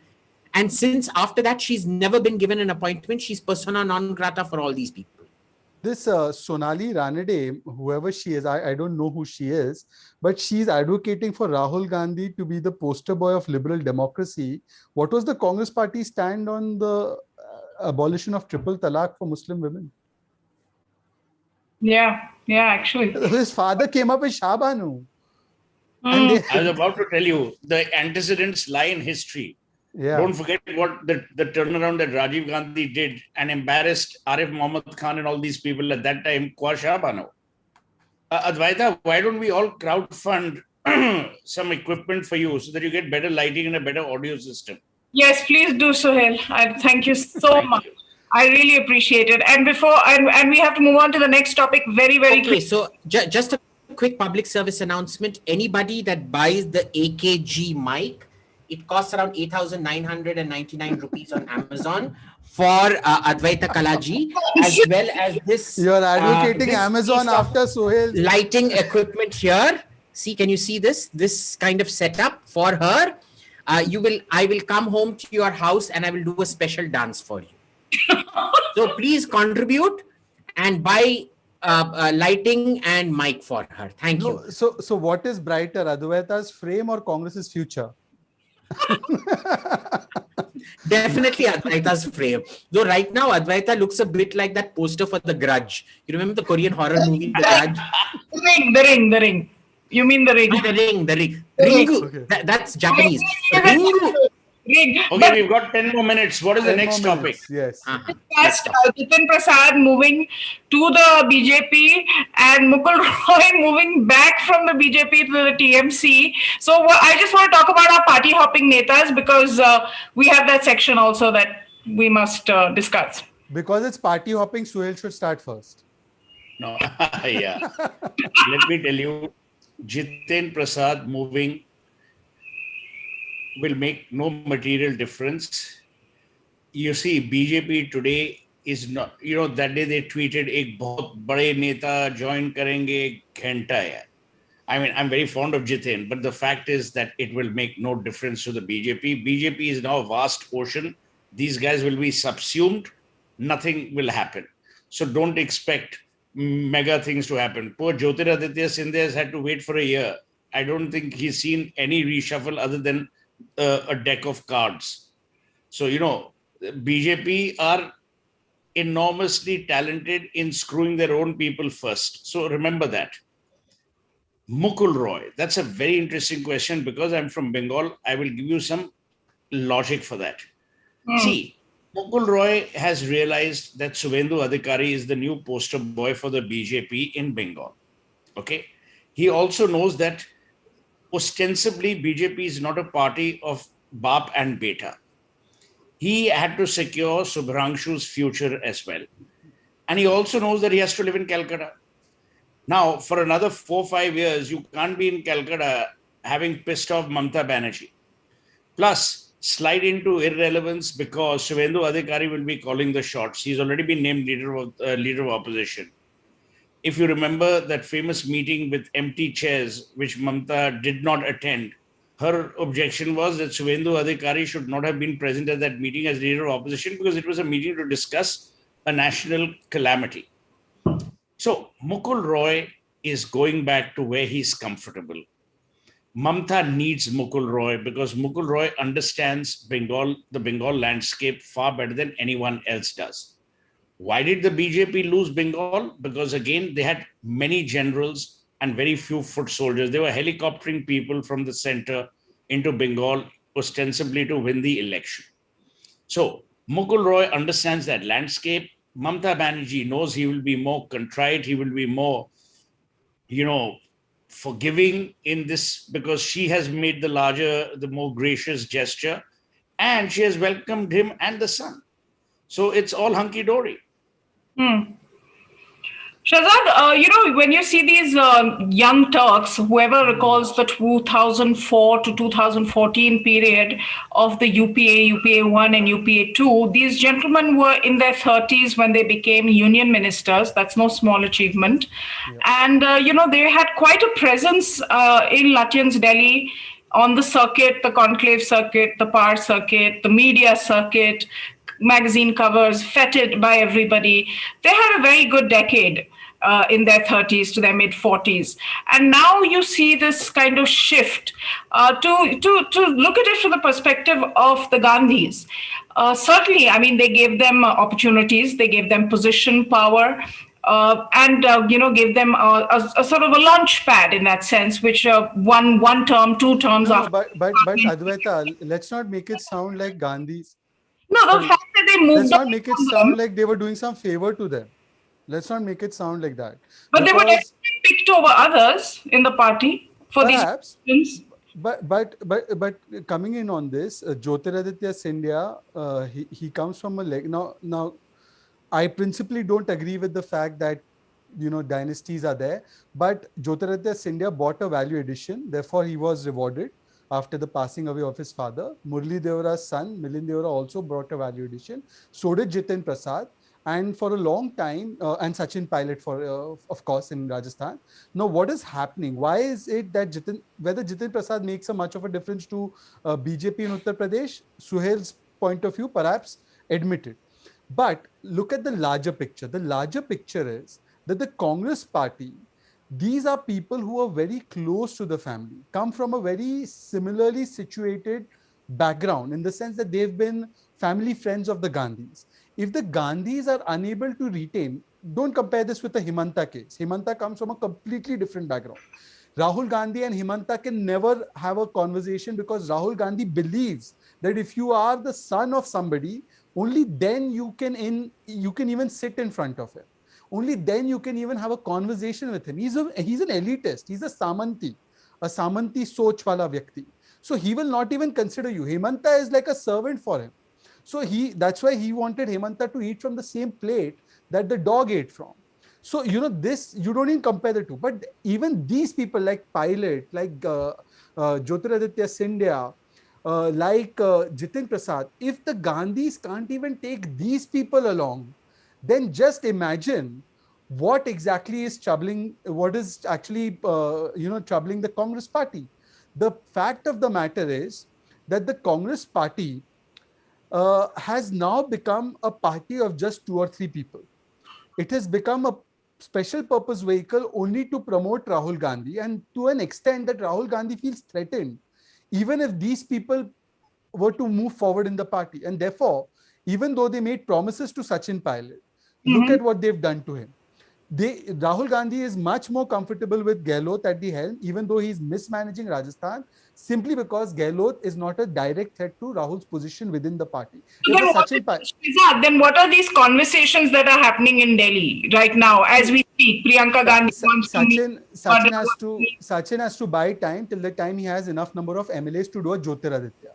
And since after that, she's never been given an appointment. She's persona non grata for all these people. This Sonali Ranade, whoever she is, I don't know who she is, but she's advocating for Rahul Gandhi to be the poster boy of liberal democracy. What was the Congress party stand on the abolition of triple talaq for Muslim women? Yeah, actually. His father came up with Shah Banu. I was about to tell you, the antecedents lie in history. Yeah. Don't forget what the turnaround that Rajiv Gandhi did and embarrassed Arif Mohammad Khan and all these people at that time. Shah Banu. Advaita, why don't we all crowdfund some equipment for you so that you get better lighting and a better audio system? Yes, please do, Suhel. Thank you so much. I really appreciate it. And and we have to move on to the next topic very, very quickly. So just a quick public service announcement. Anybody that buys the AKG mic, it costs around 8,999 rupees on Amazon for Advaita Kalaji, as well as this. You're advocating Amazon after Suhel. Lighting equipment here. See, can you see this? This kind of setup for her. I will come home to your house and I will do a special dance for you. So please contribute and buy lighting and mic for her. Thank you. So what is brighter, Advaita's frame or Congress's future? Definitely Advaita's frame. Though right now Advaita looks a bit like that poster for The Grudge. You remember the Korean horror movie The Grudge? The Ring. You mean The Ring? The Ring. Ringu. Okay. That's Japanese. Ringu. Okay, we've got 10 more minutes. What is the next topic? Yes. Jitin Prasad moving to the BJP and Mukul Roy moving back from the BJP to the TMC. So I just want to talk about our party hopping netas, because we have that section also that we must discuss. Because it's party hopping, Suhel should start first. No, yeah. Let me tell you, Jiten Prasad moving will make no material difference. You see, BJP today is not, that day they tweeted, ek bahut bade neta join karenge ghanta hai. I mean, I'm very fond of Jiten, but the fact is that it will make no difference to the BJP. BJP is now a vast ocean. These guys will be subsumed. Nothing will happen. So don't expect mega things to happen. Poor Jyotiraditya Scindia has had to wait for a year. I don't think he's seen any reshuffle other than a deck of cards. So, BJP are enormously talented in screwing their own people first. So remember that. Mukul Roy, that's a very interesting question because I'm from Bengal. I will give you some logic for that. See, Mukul Roy has realized that Suvendu Adhikari is the new poster boy for the BJP in Bengal. Okay. He also knows that ostensibly BJP is not a party of Bap and Beta. He had to secure Subhrangshu's future as well. And he also knows that he has to live in Calcutta. Now, for another 4-5 years, you can't be in Calcutta having pissed off Mamata Banerjee. Plus, slide into irrelevance because Suvendu Adhikari will be calling the shots. He's already been named leader of opposition. If you remember that famous meeting with empty chairs, which Mamata did not attend, her objection was that Suvendu Adhikari should not have been present at that meeting as leader of opposition because it was a meeting to discuss a national calamity. So Mukul Roy is going back to where he's comfortable. Mamata needs Mukul Roy because Mukul Roy understands the Bengal landscape far better than anyone else does. Why did the BJP lose Bengal? Because again, they had many generals and very few foot soldiers. They were helicoptering people from the center into Bengal, ostensibly to win the election. So Mukul Roy understands that landscape. Mamata Banerjee knows he will be more contrite. He will be more, forgiving in this because she has made the more gracious gesture and she has welcomed him and the son. So it's all hunky-dory. Shehzad, when you see these young Turks, whoever recalls the 2004 to 2014 period of the UPA 1 and UPA 2, these gentlemen were in their 30s when they became union ministers. That's no small achievement. Yeah. And, they had quite a presence in Lutyens, Delhi, on the circuit, the conclave circuit, the power circuit, the media circuit, magazine covers, feted by everybody. They had a very good decade in their 30s to their mid 40s. And now you see this kind of shift to look at it from the perspective of the Gandhis. Certainly, I mean, they gave them opportunities, they gave them position, power, and gave them a sort of a launch pad in that sense, which one term, 2 terms after. But Advaita, let's not make it sound like Gandhis. No, the fact that they moved. Let's not make it sound like they were doing some favor to them. Let's not make it sound like that. But they were definitely picked over others in the party for perhaps, these reasons. But coming in on this, Jyotiraditya Scindia, he comes from a now. I principally don't agree with the fact that dynasties are there, but Jyotiraditya Scindia bought a value addition. Therefore, he was rewarded after the passing away of his father. Murli Deora's son, Milind Deora, also brought a value addition. So did Jiten Prasad. And for a long time, and Sachin Pilot, of course, in Rajasthan. Now, what is happening? Why is it that whether Jiten Prasad makes much of a difference to BJP in Uttar Pradesh? Suhel's point of view, perhaps, admitted. But look at the larger picture. The larger picture is that the Congress party, these are people who are very close to the family, come from a very similarly situated background in the sense that they've been family friends of the Gandhis. If the Gandhis are unable to retain, don't compare this with the Himanta case. Himanta comes from a completely different background. Rahul Gandhi and Himanta can never have a conversation because Rahul Gandhi believes that if you are the son of somebody, only then you can even sit in front of him. Only then you can even have a conversation with him. He's an elitist. He's a Samanti soch wala vyakti. So he will not even consider you. Hemanta is like a servant for him. So that's why he wanted Hemanta to eat from the same plate that the dog ate from. So, this, you don't even compare the two. But even these people like Pilot, like Jyotiraditya Scindia, like Jitin Prasad, if the Gandhis can't even take these people along, then just imagine what exactly is troubling, what is actually, troubling the Congress party. The fact of the matter is that the Congress party has now become a party of just two or three people. It has become a special purpose vehicle only to promote Rahul Gandhi, and to an extent that Rahul Gandhi feels threatened, even if these people were to move forward in the party. And therefore, even though they made promises to Sachin Pilot, look Mhm. at what they've done to him. Rahul Gandhi is much more comfortable with Gehlot at the helm, even though he's mismanaging Rajasthan, simply because Gehlot is not a direct threat to Rahul's position within the party. So If then a what, Sachin Pilot, Shehzad, then what are these conversations that are happening in Delhi right now as see, we speak? Priyanka Gandhi wants to meet Sachin has to buy time till the time he has enough number of MLAs to do a Jyotiraditya.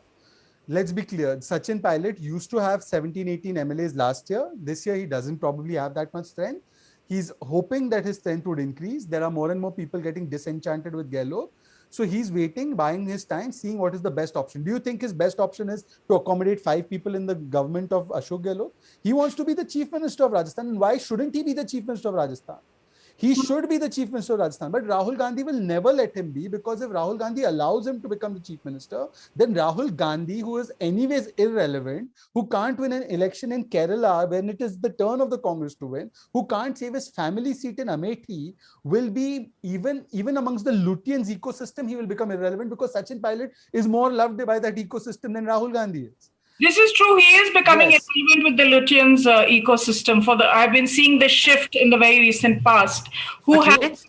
Let's be clear. Sachin Pilot used to have 17, 18 MLAs last year. This year, he doesn't probably have that much strength. He's hoping that his strength would increase. There are more and more people getting disenchanted with Gehlot. So he's waiting, buying his time, seeing what is the best option. Do you think his best option is to accommodate 5 people in the government of Ashok Gehlot? He wants to be the chief minister of Rajasthan. And why shouldn't he be the chief minister of Rajasthan? He should be the chief minister of Rajasthan, but Rahul Gandhi will never let him be, because if Rahul Gandhi allows him to become the chief minister, then Rahul Gandhi, who is anyways irrelevant, who can't win an election in Kerala when it is the turn of the Congress to win, who can't save his family seat in Amethi, will be even amongst the Lutyens ecosystem, he will become irrelevant, because Sachin Pilot is more loved by that ecosystem than Rahul Gandhi is. This is true. He is becoming Yes. irrelevant with the Lutyens ecosystem. I've been seeing this shift in the very recent past. Who But has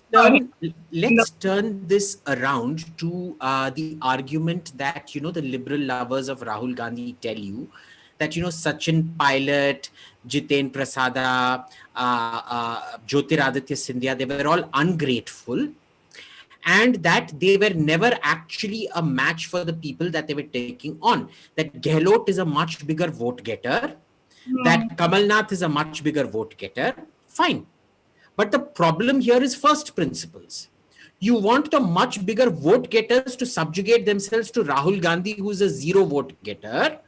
let's turn this around to the argument that the liberal lovers of Rahul Gandhi tell you, that Sachin Pilot, Jiten Prasada, Jyotiraditya Scindia, they were all ungrateful, and that they were never actually a match for the people that they were taking on. That Gehlot is a much bigger vote getter, that Kamal Nath is a much bigger vote getter. Fine. But the problem here is first principles. You want the much bigger vote getters to subjugate themselves to Rahul Gandhi, who is a zero vote getter.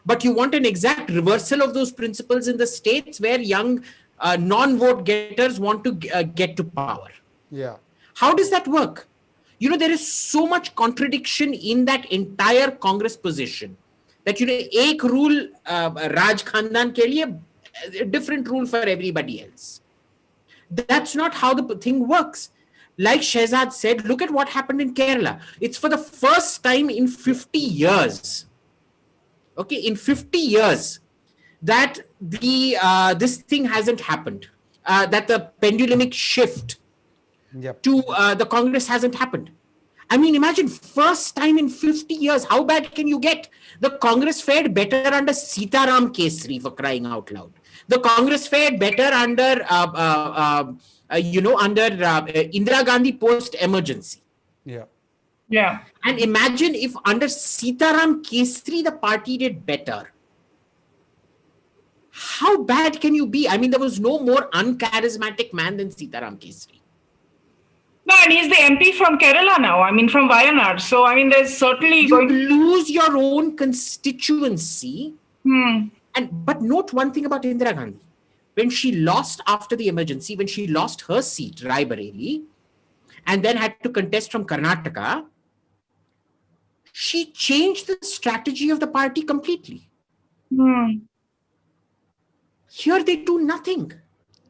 But you want an exact reversal of those principles in the states where young non-vote getters want to get to power. Yeah. How does that work? There is so much contradiction in that entire Congress position that, ek rule Raj Khandan ke liye, a different rule for everybody else. That's not how the thing works. Like Shehzad said, look at what happened in Kerala. It's for the first time in 50 years. Okay, in 50 years, that this thing hasn't happened. That the pendulumic shift to the Congress hasn't happened. I mean, imagine, first time in 50 years. How bad can you get? The Congress fared better under Sitaram Kesri, for crying out loud. The Congress fared better under, Indira Gandhi post-emergency. Yeah. Yeah. And imagine if under Sitaram Kesri, the party did better. How bad can you be? I mean, there was no more uncharismatic man than Sitaram Kesri. No, and he's the MP from Kerala now. I mean, from Wayanad. So, I mean, there's certainly you lose your own constituency. But note one thing about Indira Gandhi. When she lost after the emergency, when she lost her seat, Rai Bareli, and then had to contest from Karnataka, she changed the strategy of the party completely. Here they do nothing.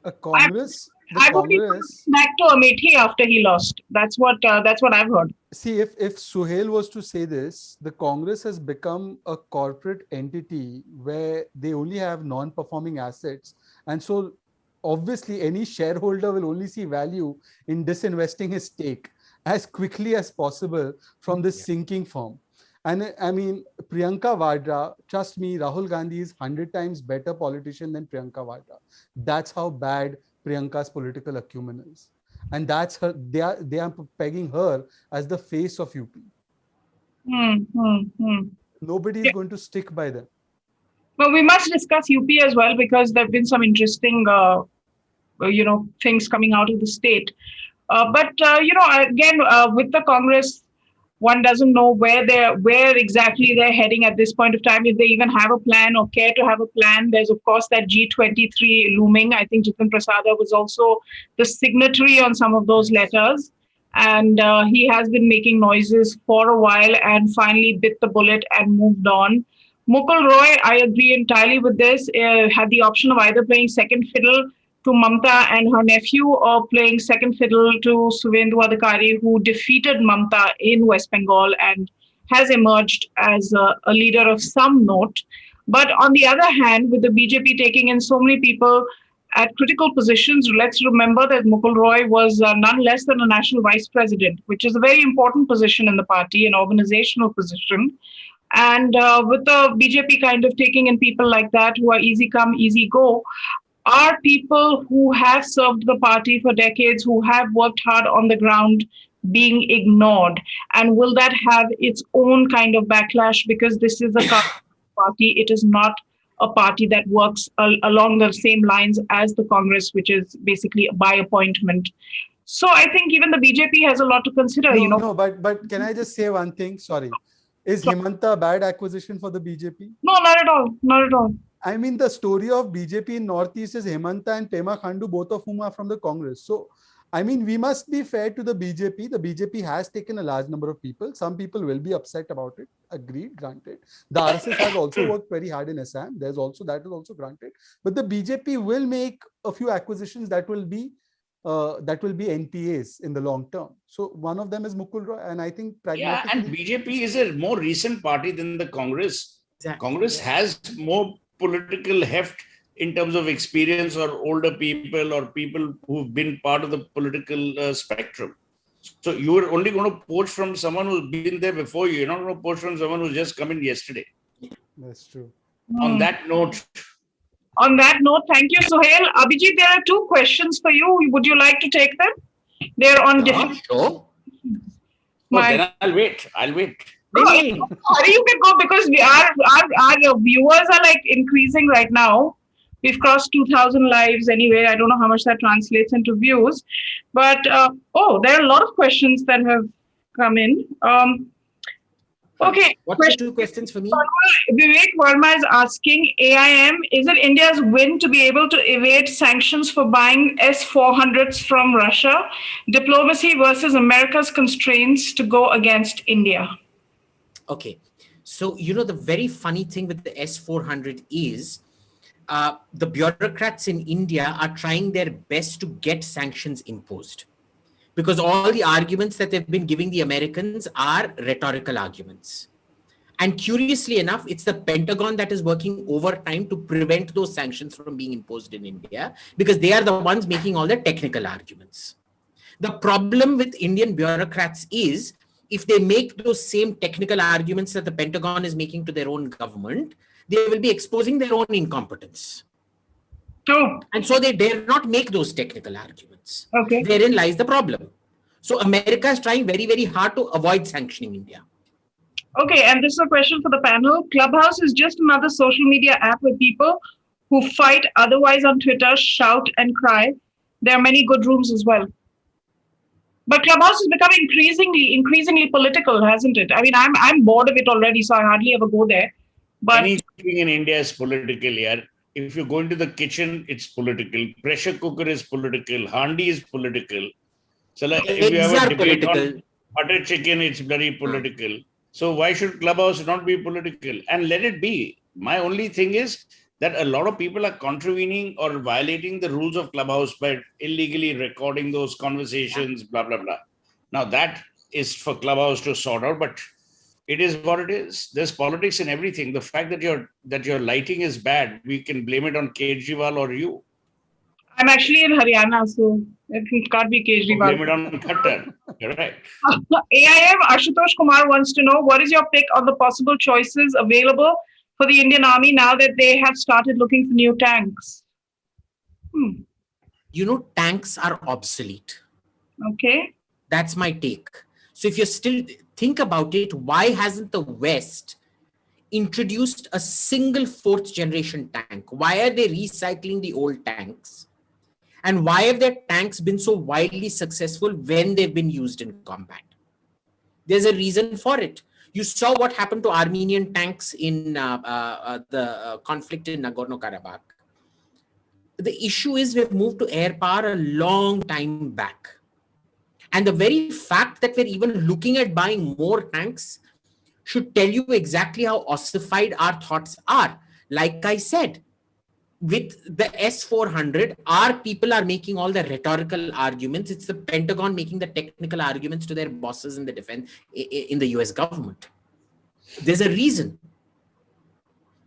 A Congress. I hope he comes back to Amethi after he lost. That's what I've heard. See, if Suhel was to say this, the Congress has become a corporate entity where they only have non-performing assets, and so obviously any shareholder will only see value in disinvesting his stake as quickly as possible from this sinking firm. And I mean, Priyanka Vadra, trust me, Rahul Gandhi is 100 times better politician than Priyanka Vadra. That's how bad Priyanka's political acumen is. And that's her, they are pegging her as the face of UP. Nobody is going to stick by them. Well, we must discuss UP as well because there have been some interesting, things coming out of the state. But with the Congress, one doesn't know where exactly they're heading at this point of time, if they even have a plan or care to have a plan. There's of course that G23 looming. I think Jitin Prasada was also the signatory on some of those letters, and he has been making noises for a while and finally bit the bullet and moved on. Mukul Roy, I agree entirely with this, had the option of either playing second fiddle to Mamta and her nephew, or playing second fiddle to Suvendu Adhikari, who defeated Mamta in West Bengal and has emerged as a leader of some note. But on the other hand, with the BJP taking in so many people at critical positions, let's remember that Mukul Roy was none less than a national vice president, which is a very important position in the party, an organizational position. And with the BJP kind of taking in people like that who are easy come, easy go, are people who have served the party for decades, who have worked hard on the ground, being ignored? And will that have its own kind of backlash? Because this is a party, it is not a party that works along the same lines as the Congress, which is basically by appointment. So I think even the BJP has a lot to consider. No, but can I just say one thing? Sorry. Is Himanta a bad acquisition for the BJP? No, not at all. Not at all. I mean, the story of BJP in Northeast is Hemanta and Pema Khandu, both of whom are from the Congress. So, I mean, we must be fair to the BJP. The BJP has taken a large number of people. Some people will be upset about it. Agreed, granted. The RSS has also worked very hard in Assam. That is also granted. But the BJP will make a few acquisitions that will be NPAs in the long term. So one of them is Mukul Roy, and I think pragmatically, and BJP is a more recent party than the Congress. Exactly. Congress has more political heft in terms of experience, or older people, or people who've been part of the political spectrum. So you are only going to poach from someone who's been there before you. You're not going to poach from someone who's just come in yesterday. That's true. On that note, thank you, Suhel. Abhijit, there are two questions for you. Would you like to take them? They're on different. Sure. Then I'll wait. Sorry, you can go, because our viewers are like increasing right now. We've crossed 2,000 lives anyway. I don't know how much that translates into views, but there are a lot of questions that have come in. Okay. What's the two questions for me? Vivek Verma is asking, AIM, is it India's win to be able to evade sanctions for buying S-400s from Russia? Diplomacy versus America's constraints to go against India. Okay. So, the very funny thing with the S-400 is the bureaucrats in India are trying their best to get sanctions imposed, because all the arguments that they've been giving the Americans are rhetorical arguments. And curiously enough, it's the Pentagon that is working overtime to prevent those sanctions from being imposed in India, because they are the ones making all the technical arguments. The problem with Indian bureaucrats is, if they make those same technical arguments that the Pentagon is making to their own government, they will be exposing their own incompetence. True. And so they dare not make those technical arguments. Okay. Therein lies the problem. So America is trying very, very hard to avoid sanctioning India. Okay, and this is a question for the panel. Clubhouse is just another social media app with people who fight otherwise on Twitter, shout and cry. There are many good rooms as well. But Clubhouse has become increasingly political, hasn't it? I mean, I'm bored of it already, so I hardly ever go there. But anything in India is political here. If you go into the kitchen, it's political. Pressure cooker is political. Handi is political. So like, if you have a debate on butter chicken, it's very political. So why should Clubhouse not be political? And let it be. My only thing is that a lot of people are contravening or violating the rules of Clubhouse by illegally recording those conversations, blah, blah, blah. Now that is for Clubhouse to sort out, but it is what it is. There's politics in everything. The fact that your lighting is bad, we can blame it on Kejriwal or you. I'm actually in Haryana, so it can't be Kejriwal. Blame it on Khattar. You're right. AIM Ashutosh Kumar wants to know, what is your pick on the possible choices available for the Indian Army now that they have started looking for new tanks? Tanks are obsolete. Okay. That's my take. So if you're still think about it, why hasn't the West introduced a single fourth generation tank? Why are they recycling the old tanks? And why have their tanks been so widely successful when they've been used in combat? There's a reason for it. You saw what happened to Armenian tanks in the conflict in Nagorno-Karabakh. The issue is we've moved to air power a long time back. And the very fact that we're even looking at buying more tanks should tell you exactly how ossified our thoughts are. Like I said, with the S-400, our people are making all the rhetorical arguments. It's the Pentagon making the technical arguments to their bosses in the defense, in the US government. There's a reason.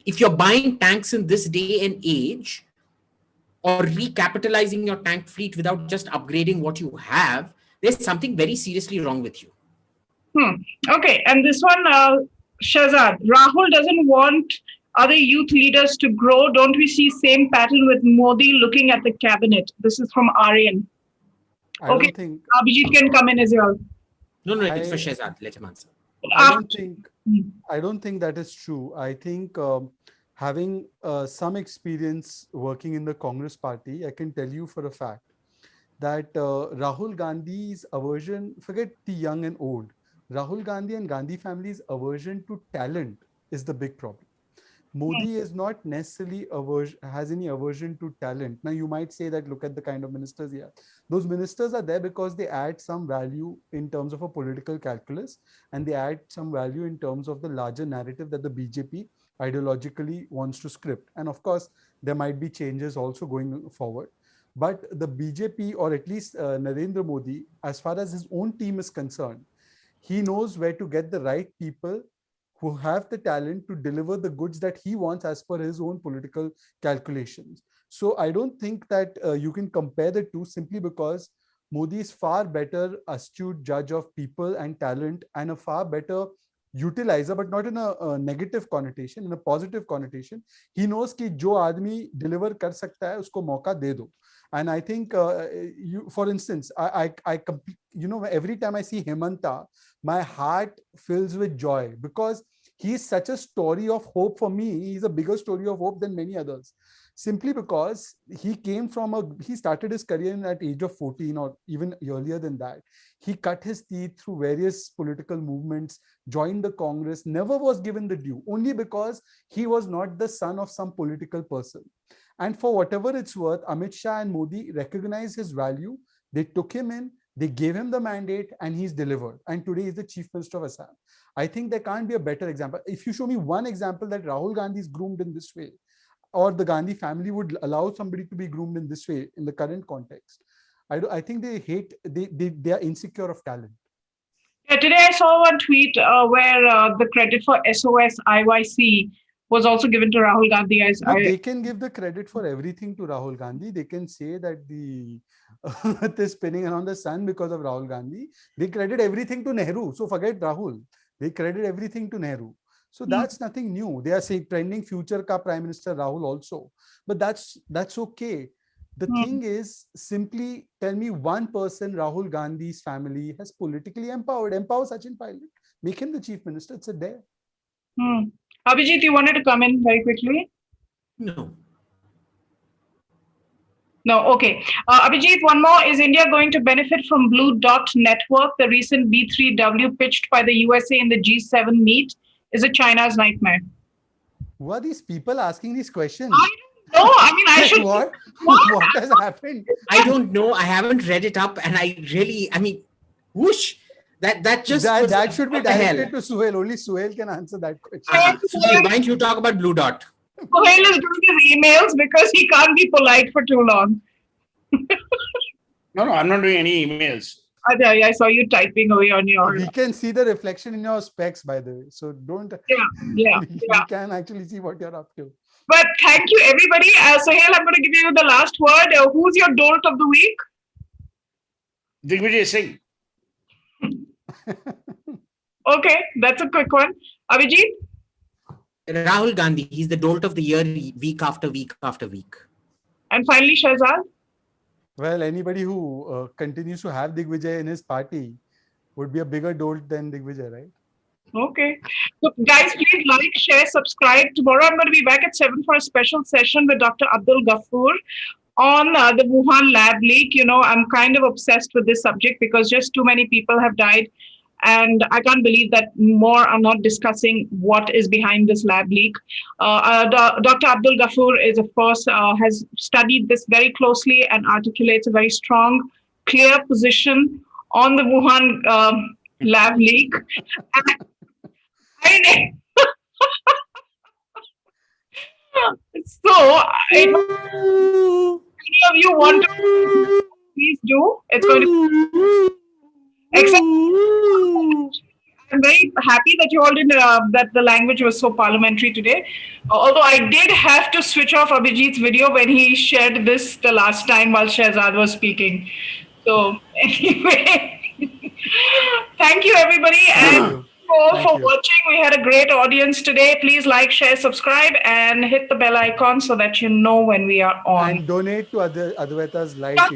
If you're buying tanks in this day and age, or recapitalizing your tank fleet without just upgrading what you have, there's something very seriously wrong with you. Okay, and this one, Shehzad, Rahul doesn't want other youth leaders to grow. Don't we see same pattern with Modi looking at the cabinet? This is from Aryan. I don't think Abhijit can come in as well. No, it's for Shehzad. Let him answer. I don't think that is true. I think having some experience working in the Congress party, I can tell you for a fact that Rahul Gandhi's aversion, forget the young and old, Rahul Gandhi and Gandhi family's aversion to talent is the big problem. Modi is not necessarily has any aversion to talent. Now you might say that look at the kind of ministers he has. Those ministers are there because they add some value in terms of a political calculus, and they add some value in terms of the larger narrative that the BJP ideologically wants to script. And of course, there might be changes also going forward. But the BJP, or at least Narendra Modi, as far as his own team is concerned, he knows where to get the right people who have the talent to deliver the goods that he wants as per his own political calculations. So I don't think that you can compare the two simply because Modi is far better astute judge of people and talent, and a far better utilizer, but not in a negative connotation, in a positive connotation. He knows कि जो आदमी deliver कर सकता है उसको मौका दे दो. And I think, for instance, every time I see Hemanta, my heart fills with joy because he's such a story of hope for me. He's a bigger story of hope than many others. Simply because he started his career at age of 14 or even earlier than that. He cut his teeth through various political movements, joined the Congress, never was given the due, only because he was not the son of some political person. And for whatever it's worth, Amit Shah and Modi recognized his value. They took him in, they gave him the mandate, and he's delivered. And today he's the Chief Minister of Assam. I think there can't be a better example. If you show me one example that Rahul Gandhi is groomed in this way, or the Gandhi family would allow somebody to be groomed in this way in the current context, I think they are insecure of talent. Yeah, today I saw one tweet where the credit for SOS IYC was also given to Rahul Gandhi. They can give the credit for everything to Rahul Gandhi. They can say that the earth is spinning around the sun because of Rahul Gandhi. They credit everything to Nehru. So forget Rahul. They credit everything to Nehru. So that's nothing new. They are saying trending future ka Prime Minister Rahul also. But that's okay. The thing is, simply tell me one person Rahul Gandhi's family has politically empowered. Empower Sachin Pilot. Make him the Chief Minister. It's a dare. Abhijit, you wanted to come in very quickly? No, okay. Abhijit, one more. Is India going to benefit from Blue Dot Network? The recent B3W pitched by the USA in the G7 meet is a China's nightmare. Who are these people asking these questions? I don't know. I mean, I should. What has happened? I don't know. I haven't read it up, and whoosh. That should be directed to Suhel. Only Suhel can answer that question. Suhel, why don't you talk about Blue Dot? Suhel is doing his emails because he can't be polite for too long. No, I'm not doing any emails. I saw you typing away on your... We can see the reflection in your specs, by the way. So don't... Yeah. We can actually see what you're up to. But thank you, everybody. Suhel, I'm going to give you the last word. Who's your dolt of the week? Digvijay Singh. Okay, that's a quick one. Abhijit? Rahul Gandhi. He's the dolt of the year week after week after week. And finally, Shehzad? Well, anybody who continues to have Digvijay in his party would be a bigger dolt than Digvijay, right? Okay. So guys, please like, share, subscribe. Tomorrow I'm going to be back at 7 for a special session with Dr. Abdul Ghafoor on the Wuhan lab leak. You know, I'm kind of obsessed with this subject because just too many people have died. And I can't believe that more are not discussing what is behind this lab leak. Dr. Abdul Ghafoor is, of course, has studied this very closely and articulates a very strong, clear position on the Wuhan lab leak. I so, if any of you want to, please do. It's going to. Except, I'm very happy that you all did that. The language was so parliamentary today. Although I did have to switch off Abhijit's video when he shared this the last time while Shehzad was speaking. So anyway, thank you everybody and all for watching. We had a great audience today. Please like, share, subscribe, and hit the bell icon so that you know when we are on. And donate to Advaita's light.